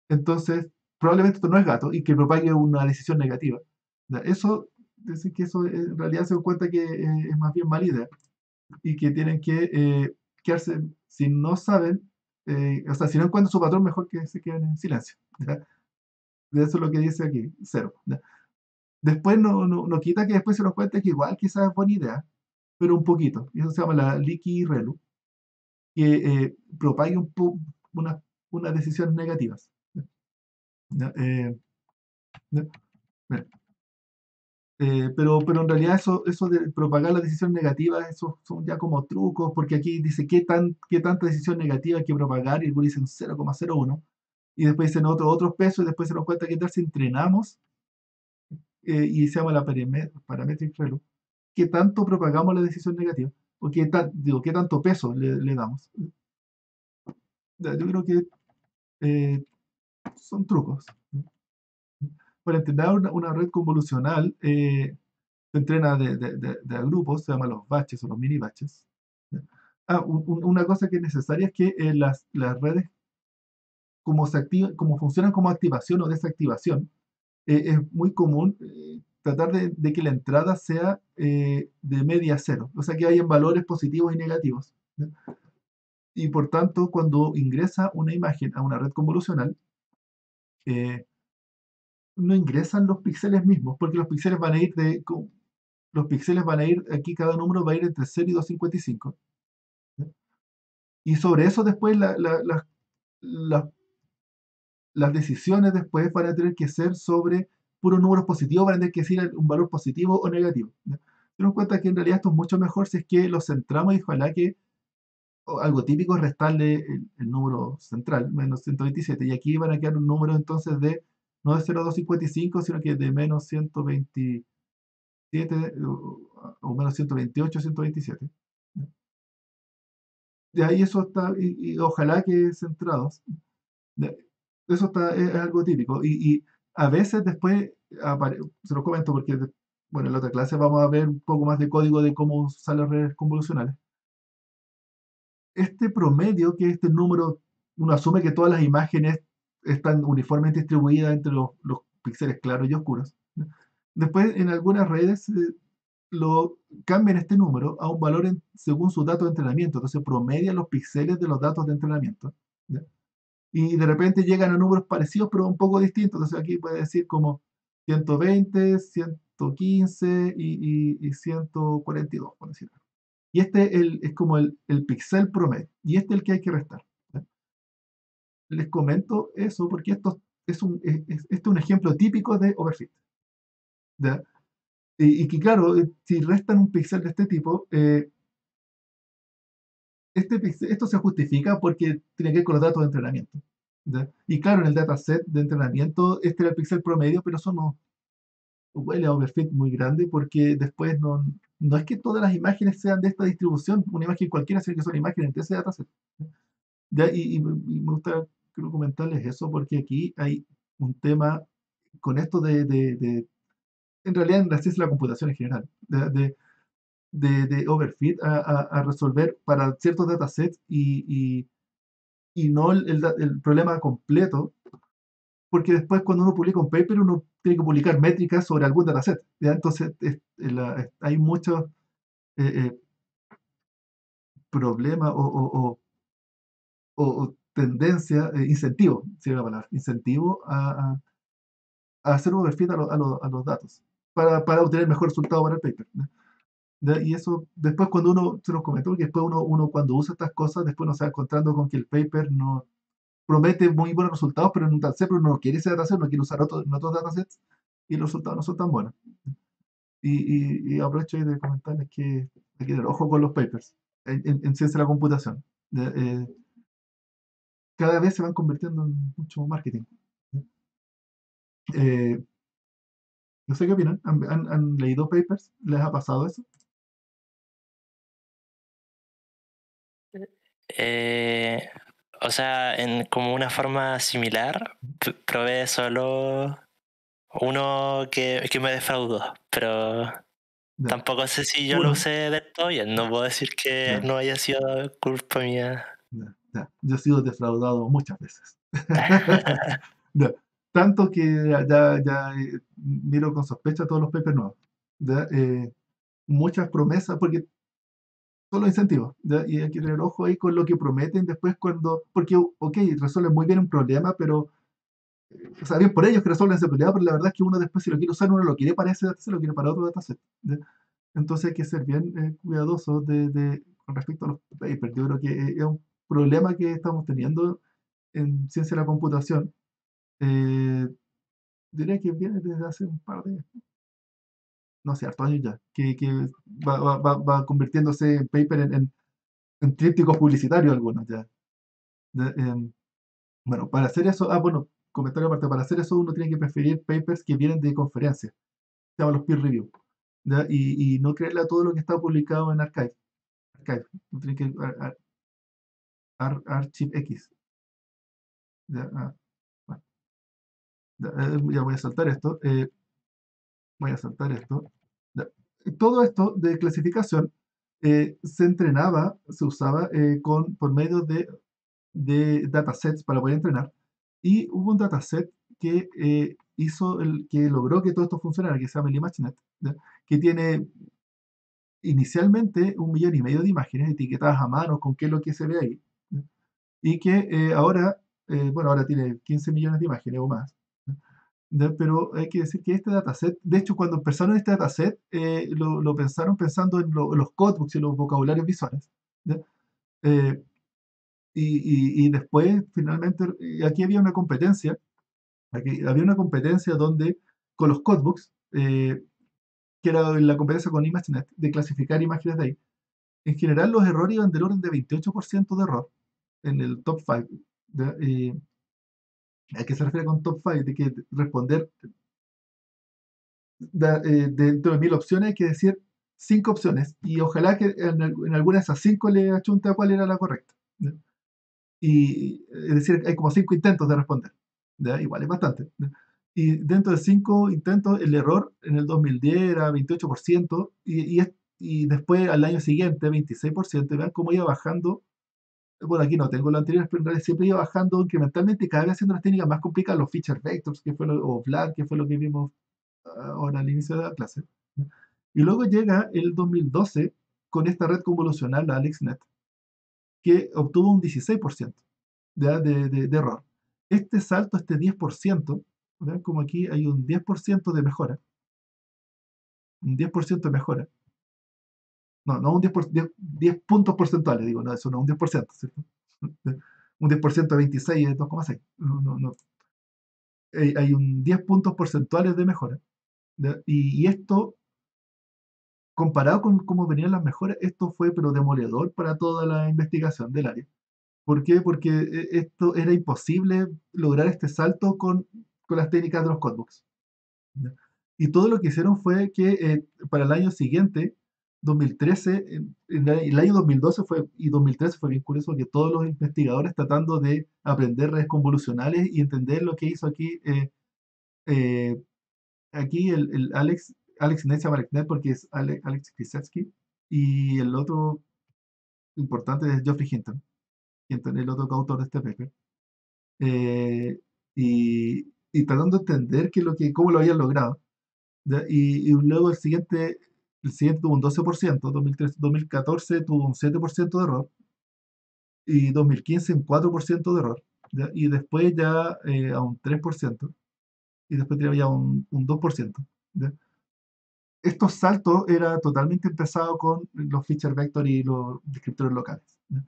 entonces probablemente esto no es gato, y que propague una decisión negativa. Ya, eso, decir que eso en realidad se dan cuenta que es más bien mala idea y que tienen que quedarse, si no saben, o sea, si no encuentran su patrón, mejor que se queden en silencio. ¿Ya? De eso es lo que dice aquí, cero. ¿Ya? Después no quita que después se nos cuente que igual quizás es buena idea, pero un poquito. Y eso se llama la leaky relu, que propague una, unas decisiones negativas. ¿Ya? ¿Ya? ¿Ya? Bueno, pero en realidad eso de propagar las decisiones negativas, eso son ya como trucos, porque aquí dice qué tanta decisión negativa hay que propagar, y luego dicen 0,01, y después dicen otros pesos, y después se nos cuenta que tal si entrenamos, y se llama la parametric relu, qué tanto propagamos la decisión negativa, o qué tanto peso le damos. Yo creo que eh, son trucos. Para entrenar una red convolucional, se entrena de a grupos, se llaman los batches o los mini batches. ¿Ya? Una cosa que es necesaria es que las redes, como funcionan como activación o desactivación, es muy común tratar de que la entrada sea de media a cero, o sea que hayan valores positivos y negativos. ¿Ya? Y por tanto, cuando ingresa una imagen a una red convolucional, eh, no ingresan los píxeles mismos, porque los píxeles van a ir aquí cada número va a ir entre 0 y 255. ¿Ya? Y sobre eso después la- las decisiones después van a tener que ser sobre puros números positivos, van a tener que decir un valor positivo o negativo. ¿Ya? Tenemos en cuenta que en realidad esto es mucho mejor si es que lo centramos, y ojalá que algo típico es restarle el número central, menos 127, y aquí van a quedar un número entonces no de 0,255, sino que de menos 127 o menos 128, 127. De ahí eso está, y ojalá que centrados. De- Eso es algo típico. Y a veces después, se lo comento porque, bueno, en la otra clase vamos a ver un poco más de código de cómo usar las redes convolucionales. Este promedio, que este número, uno asume que todas las imágenes están uniformemente distribuidas entre los píxeles claros y oscuros, ¿no? Después, en algunas redes, lo cambian este número a un valor según sus datos de entrenamiento. Entonces, promedian los píxeles de los datos de entrenamiento. ¿Ya? Y de repente llegan a números parecidos, pero un poco distintos. Entonces, aquí puede decir como 120, 115 y 142, por decirlo. Y este es como el píxel promedio. Y este es el que hay que restar. ¿Ya? Les comento eso porque esto este es un ejemplo típico de overfit. ¿Ya? Y que claro, si restan un píxel de este tipo, esto se justifica porque tiene que ver con los datos de entrenamiento. ¿Ya? Y claro, en el dataset de entrenamiento, este era el píxel promedio, pero eso no huele a overfit muy grande, porque después no es que todas las imágenes sean de esta distribución, una imagen cualquiera, sino que son imágenes de ese dataset. Ya, y me gusta, quiero comentarles eso, porque aquí hay un tema con esto en realidad en la ciencia de la computación en general, de overfit a resolver para ciertos datasets, y no el problema completo, porque después cuando uno publica un paper, uno tiene que publicar métricas sobre algún dataset, ¿ya? Entonces hay muchos eh, eh, problemas o tendencia, incentivo, sería la palabra, incentivo a hacer overfit a los datos para obtener mejor resultado para el paper, ¿no? Y eso, después cuando uno, se los comentó, porque después uno cuando usa estas cosas, después uno se va encontrando con que el paper no promete muy buenos resultados, pero en un dataset, pero uno no quiere ese dataset, no quiere usar otros datasets, y los resultados no son tan buenos. Y aprovecho ahí de comentarles que hay que tener ojo con los papers en ciencia de la computación. Cada vez se van convirtiendo en mucho marketing. Eh, no sé qué opinan. ¿Han leído papers? ¿Les ha pasado eso? Eh, o sea, en como una forma similar, probé solo uno que me defraudó, pero Ya, tampoco sé si yo lo uno, usé del todo bien. No puedo decir que ya, no haya sido culpa mía. ya. Yo he sido defraudado muchas veces. Ya, tanto que ya miro con sospecha todos los papers nuevos. Ya, muchas promesas, porque son los incentivos, ¿ya? Y hay que tener ojo ahí con lo que prometen después porque, ok, resuelven muy bien un problema, pero, o sea, bien por ellos que resuelven ese problema, pero la verdad es que uno después si lo quiere usar, uno lo quiere para ese dataset, lo quiere para otro dataset, ¿ya? Entonces hay que ser bien cuidadosos con respecto a los papers. Yo creo que es un problema que estamos teniendo en ciencia de la computación. Eh, Diría que viene desde hace un par de, no sé, hartos años ya, que va convirtiéndose en paper en trípticos publicitarios algunos ya. Bueno, para hacer eso, bueno, comentario aparte, para hacer eso uno tiene que preferir papers que vienen de conferencias, se llaman los peer review, ¿ya? Y no creerle a todo lo que está publicado en Archive, uno tiene que ArchiveX, ¿ya? Bueno, ya voy a saltar esto, Ya. Todo esto de clasificación se entrenaba, se usaba por medio de datasets para poder entrenar. Y hubo un dataset que que logró que todo esto funcionara, que se llama el ImageNet, ¿ya? Que tiene inicialmente 1,5 millones de imágenes etiquetadas a mano con qué es lo que se ve ahí, ¿ya? Y que ahora, bueno, ahora tiene 15 millones de imágenes o más, ¿ya? Pero hay que decir que este dataset, de hecho, cuando empezaron este dataset, lo pensaron pensando en los codebooks y los vocabularios visuales, ¿ya? Eh, y después, finalmente, aquí había una competencia, donde con los codebooks, que era la competencia con ImageNet, de clasificar imágenes de ahí. En general, los errores iban del orden de 28% de error en el top 5. ¿A qué se refiere con top 5? De que responder dentro de 1000 opciones hay que decir 5 opciones y ojalá que en alguna de esas 5 le achunte a cuál era la correcta, ¿ya? Y es decir, hay como 5 intentos de responder, ¿ya? Igual es bastante, ¿ya? Y dentro de 5 intentos, el error en el 2010 era 28%, y después al año siguiente 26%, y vean cómo iba bajando. Bueno, aquí no tengo lo anterior, pero en realidad siempre iba bajando incrementalmente y cada vez haciendo las técnicas más complicadas, los feature vectors, o VLAN, que fue lo que vimos ahora al inicio de la clase, ¿no? Y luego llega el 2012 con esta red convolucional, la AlexNet, que obtuvo un 16% de error. Este salto, este 10%, vean como aquí hay un 10% de mejora, un 10% de mejora, no un 10 puntos porcentuales, digo, no, eso no, un 10%, ¿cierto? Un 10% de 26 es 2,6. No. Hay un 10 puntos porcentuales de mejora, ¿ya? Y esto, comparado con cómo venían las mejoras, esto fue pero demoledor para toda la investigación del área. ¿Por qué? Porque esto era imposible lograr este salto con las técnicas de los codebooks, ¿ya? Y todo lo que hicieron fue que para el año siguiente, 2013, el año 2012 y 2013 fue bien curioso que todos los investigadores tratando de aprender redes convolucionales y entender lo que hizo eh, aquí el AlexNet se llama AlexNet porque es Alex Krzyzewski, y el otro importante es Geoffrey Hinton, el otro coautor de este paper. Eh, y y tratando de entender cómo lo habían logrado. ¿Ya? Y luego el siguiente tuvo un 12%, 2014 tuvo un 7% de error, y 2015 un 4% de error, ¿ya? Y después ya a un 3%, y después tenía ya un 2%. ¿Ya? Estos saltos era totalmente empezado con los feature vector y los descriptores locales. ¿Ya?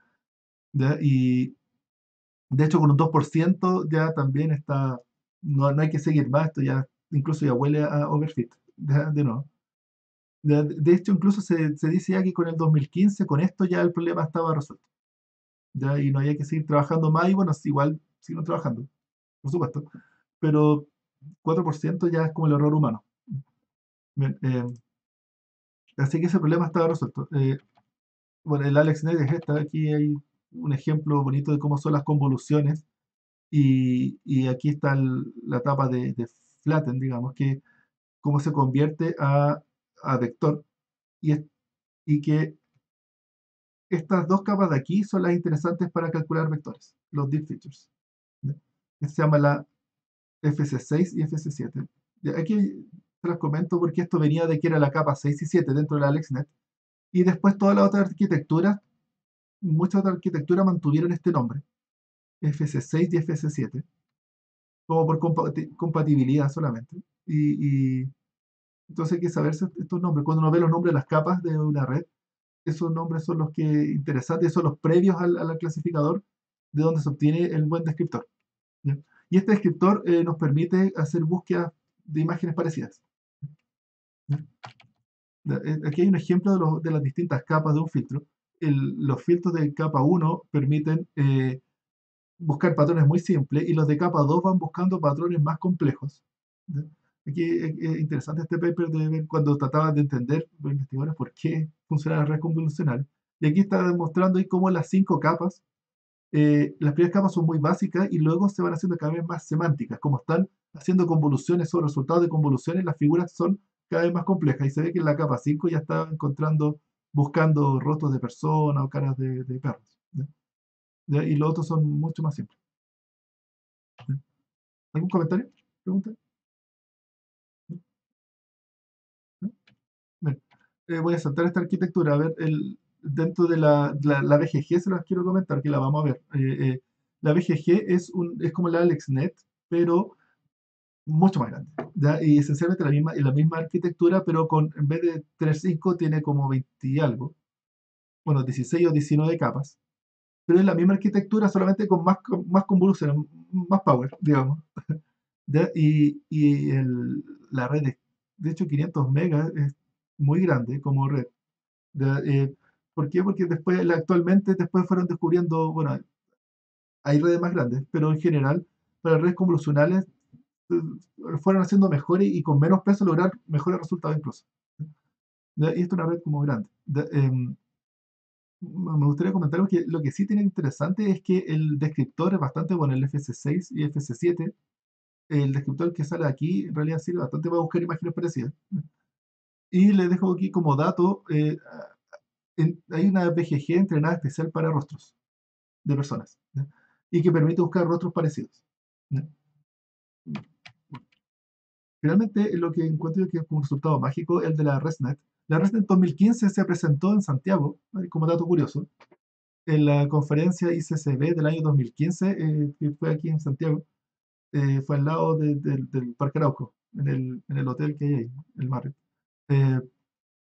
¿Ya? Y de hecho con un 2% ya también está, no hay que seguir más, esto ya incluso ya huele a overfit, de nuevo. De hecho, incluso se dice ya que con el 2015, con esto ya el problema estaba resuelto. ¿Ya? Y no había que seguir trabajando más, y bueno, igual siguen trabajando, por supuesto. Pero 4% ya es como el error humano. Bien, así que ese problema estaba resuelto. Bueno, el AlexNet es esta. Aquí hay un ejemplo bonito de cómo son las convoluciones. Y aquí está la etapa de flatten, digamos, que cómo se convierte a vector. Y, y que estas dos capas de aquí son las interesantes para calcular vectores, los deep features. ¿Ya? Que se llama la FC6 y FC7. Ya, aquí se las comento porque esto venía de que era la capa 6 y 7 dentro de la AlexNet. Y después toda la otra arquitectura, muchas otras arquitecturas mantuvieron este nombre, FC6 y FC7, como por compatibilidad solamente. Y entonces hay que saberse estos nombres. Cuando uno ve los nombres de las capas de una red, esos nombres son los que interesantes, son los previos al clasificador, de donde se obtiene el buen descriptor. ¿Ya? Y este descriptor nos permite hacer búsquedas de imágenes parecidas. ¿Ya? Aquí hay un ejemplo de las distintas capas de un filtro. Los filtros de capa 1 permiten buscar patrones muy simples, y los de capa 2 van buscando patrones más complejos. ¿Ya? Aquí es interesante este paper de ver cuando trataban de entender los investigadores por qué funcionan las redes convolucionales. Y aquí está demostrando ahí cómo las 5 capas, las primeras capas son muy básicas y luego se van haciendo cada vez más semánticas. Como están haciendo convoluciones o resultados de convoluciones, las figuras son cada vez más complejas, y se ve que en la capa 5 ya está buscando rostros de personas o caras de perros. ¿Ya? ¿Ya? Y los otros son mucho más simples. ¿Ya? ¿Algún comentario? ¿Pregunta? ¿No? Bien. Voy a saltar esta arquitectura. A ver, dentro de la BGG se las quiero comentar, que la vamos a ver. La BGG es como la AlexNet, pero mucho más grande. ¿Ya? Y esencialmente la misma arquitectura, pero en vez de tener 5, tiene como 20 y algo. Bueno, 16 o 19 capas. Pero es la misma arquitectura, solamente con más convoluciones, más power, digamos. ¿Ya? La red, de hecho, 500 megas es muy grande como red. ¿Ya? ¿Por qué? Porque actualmente después fueron descubriendo, bueno, hay redes más grandes, pero en general, para redes convolucionales, fueron haciendo mejores y con menos peso lograr mejores resultados incluso. ¿Ya? Y esto es una red como grande. Me gustaría comentar que lo que sí tiene interesante es que el descriptor es bastante bueno, el FC6 y FC7. El descriptor que sale aquí en realidad sirve bastante para buscar imágenes parecidas. Y les dejo aquí como dato, hay una BGG entrenada especial para rostros de personas, ¿ya? Y que permite buscar rostros parecidos, ¿ya? Finalmente, lo que encuentro yo que es un resultado mágico es el de la ResNet. La ResNet 2015 se presentó en Santiago, como dato curioso, en la conferencia ICCB del año 2015, que fue aquí en Santiago. Fue al lado del Parque Arauco, en el hotel que hay ahí, el Marriott. Eh,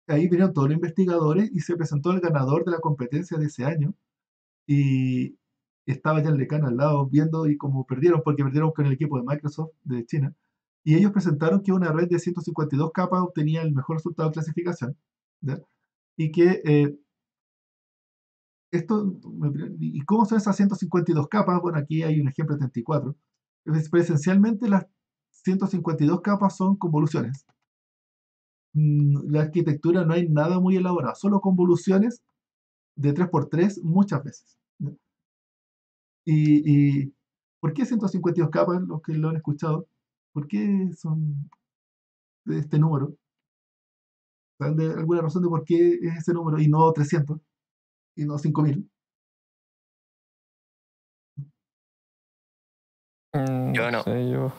Ahí vinieron todos los investigadores y se presentó el ganador de la competencia de ese año, y estaba ya el decano al lado viendo, y como perdieron, porque perdieron con el equipo de Microsoft de China, y ellos presentaron que una red de 152 capas obtenía el mejor resultado de clasificación, ¿ya? Y que ¿y cómo son esas 152 capas? Bueno, aquí hay un ejemplo de 34. Pero esencialmente las 152 capas son convoluciones. La arquitectura no hay nada muy elaborado, solo convoluciones de 3x3 muchas veces, ¿no? Y ¿por qué 152 capas? Los que lo han escuchado, ¿por qué son de este número? ¿Saben de alguna razón de por qué es ese número y no 300 y no 5000? No Yo no. sé, yo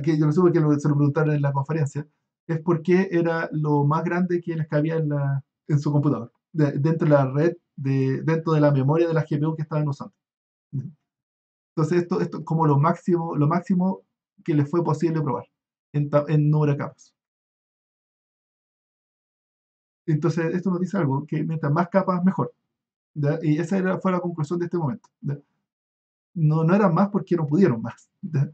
Que yo no sé por qué se lo preguntaron en la conferencia, es porque era lo más grande que les cabía en su computador, dentro de la red, dentro de la memoria de la GPU que estaban usando. Entonces esto es como lo máximo que les fue posible probar en número de capas. Entonces esto nos dice algo, que mientras más capas mejor. ¿Ya? Y esa fue la conclusión de este momento. ¿Ya? No eran más porque no pudieron más. ¿Ya?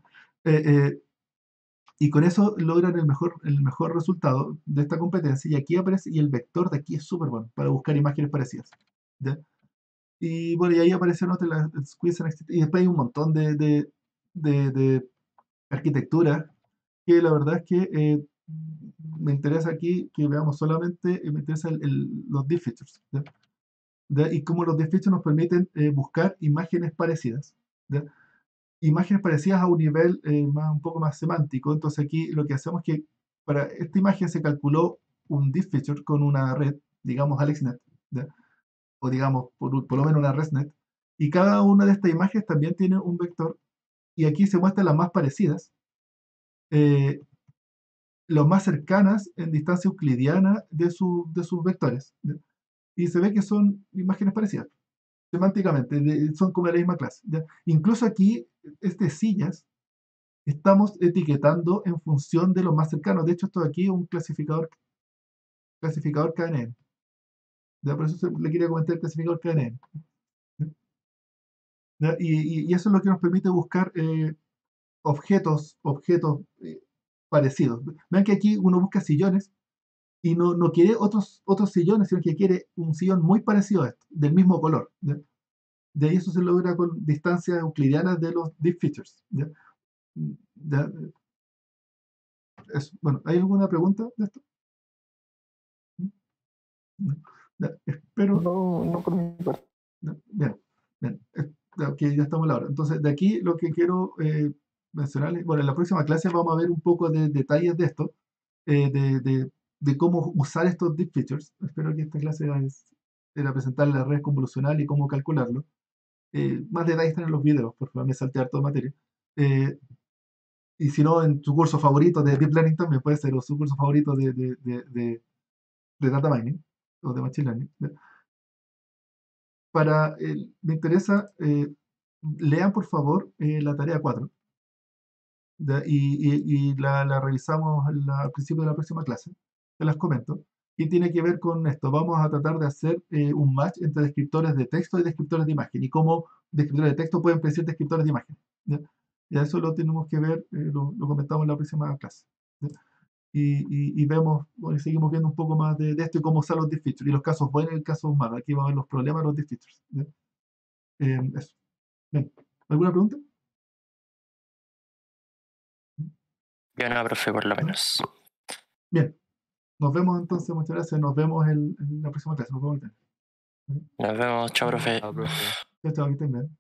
Y con eso logran el mejor resultado de esta competencia. Y aquí aparece, y el vector de aquí es súper bueno para buscar imágenes parecidas. ¿Ya? Y bueno, y ahí aparecieron otras, y después hay un montón de arquitectura que la verdad es que me interesa aquí que veamos solamente, me interesa los deep features. ¿Ya? Y cómo los deep features nos permiten buscar imágenes parecidas. ¿Ya? Imágenes parecidas a un nivel un poco más semántico. Entonces aquí lo que hacemos es que para esta imagen se calculó un deep feature con una red, digamos AlexNet, ¿ya? O digamos por lo menos una ResNet, y cada una de estas imágenes también tiene un vector, y aquí se muestran las más parecidas, las más cercanas en distancia euclidiana de sus vectores, ¿ya? Y se ve que son imágenes parecidas, semánticamente, son como de la misma clase, ¿ya? Incluso aquí, sillas, estamos etiquetando en función de los más cercanos. De hecho, esto de aquí es un clasificador KNN. ¿Ya? Por eso le quería comentar el clasificador KNN. ¿Ya? Y eso es lo que nos permite buscar objetos parecidos. Vean que aquí uno busca sillones y no quiere otros sillones, sino que quiere un sillón muy parecido a este, del mismo color. ¿Ya? De ahí eso se logra con distancias euclidianas de los deep features. ¿Ya? ¿Ya? Bueno, ¿hay alguna pregunta de esto? Ya, espero. No por mi parte. Bien, ya estamos a la hora. Entonces, de aquí lo que quiero mencionarles, bueno, en la próxima clase vamos a ver un poco de detalles de esto, de cómo usar estos deep features. Espero que esta clase era presentar la red convolucional y cómo calcularlo. Más detalles están en los videos, por favor, me salté harto de materia. Y si no, en su curso favorito de Deep Learning también puede ser, o su curso favorito de Data Mining o de Machine Learning. Me interesa, lean por favor la tarea 4, ¿ya? Y la revisamos al principio de la próxima clase, te las comento, y tiene que ver con esto. Vamos a tratar de hacer un match entre descriptores de texto y descriptores de imagen, y cómo descriptores de texto pueden predecir descriptores de imagen. ¿Ya? Y eso lo tenemos que ver, lo comentamos en la próxima clase. ¿Ya? Y vemos, bueno, y seguimos viendo un poco más de esto y cómo usar los deep features, y los casos buenos y los casos malos. Aquí vamos a ver los problemas de los deep features. ¿Ya? Eso. Bien. ¿Alguna pregunta? Yo no, profe, por lo menos. Bien. Nos vemos entonces, muchas gracias. Nos vemos en la próxima clase. Nos vemos el Nos vemos, chao, profe. Ah, profe. Chao, chao, que estén bien.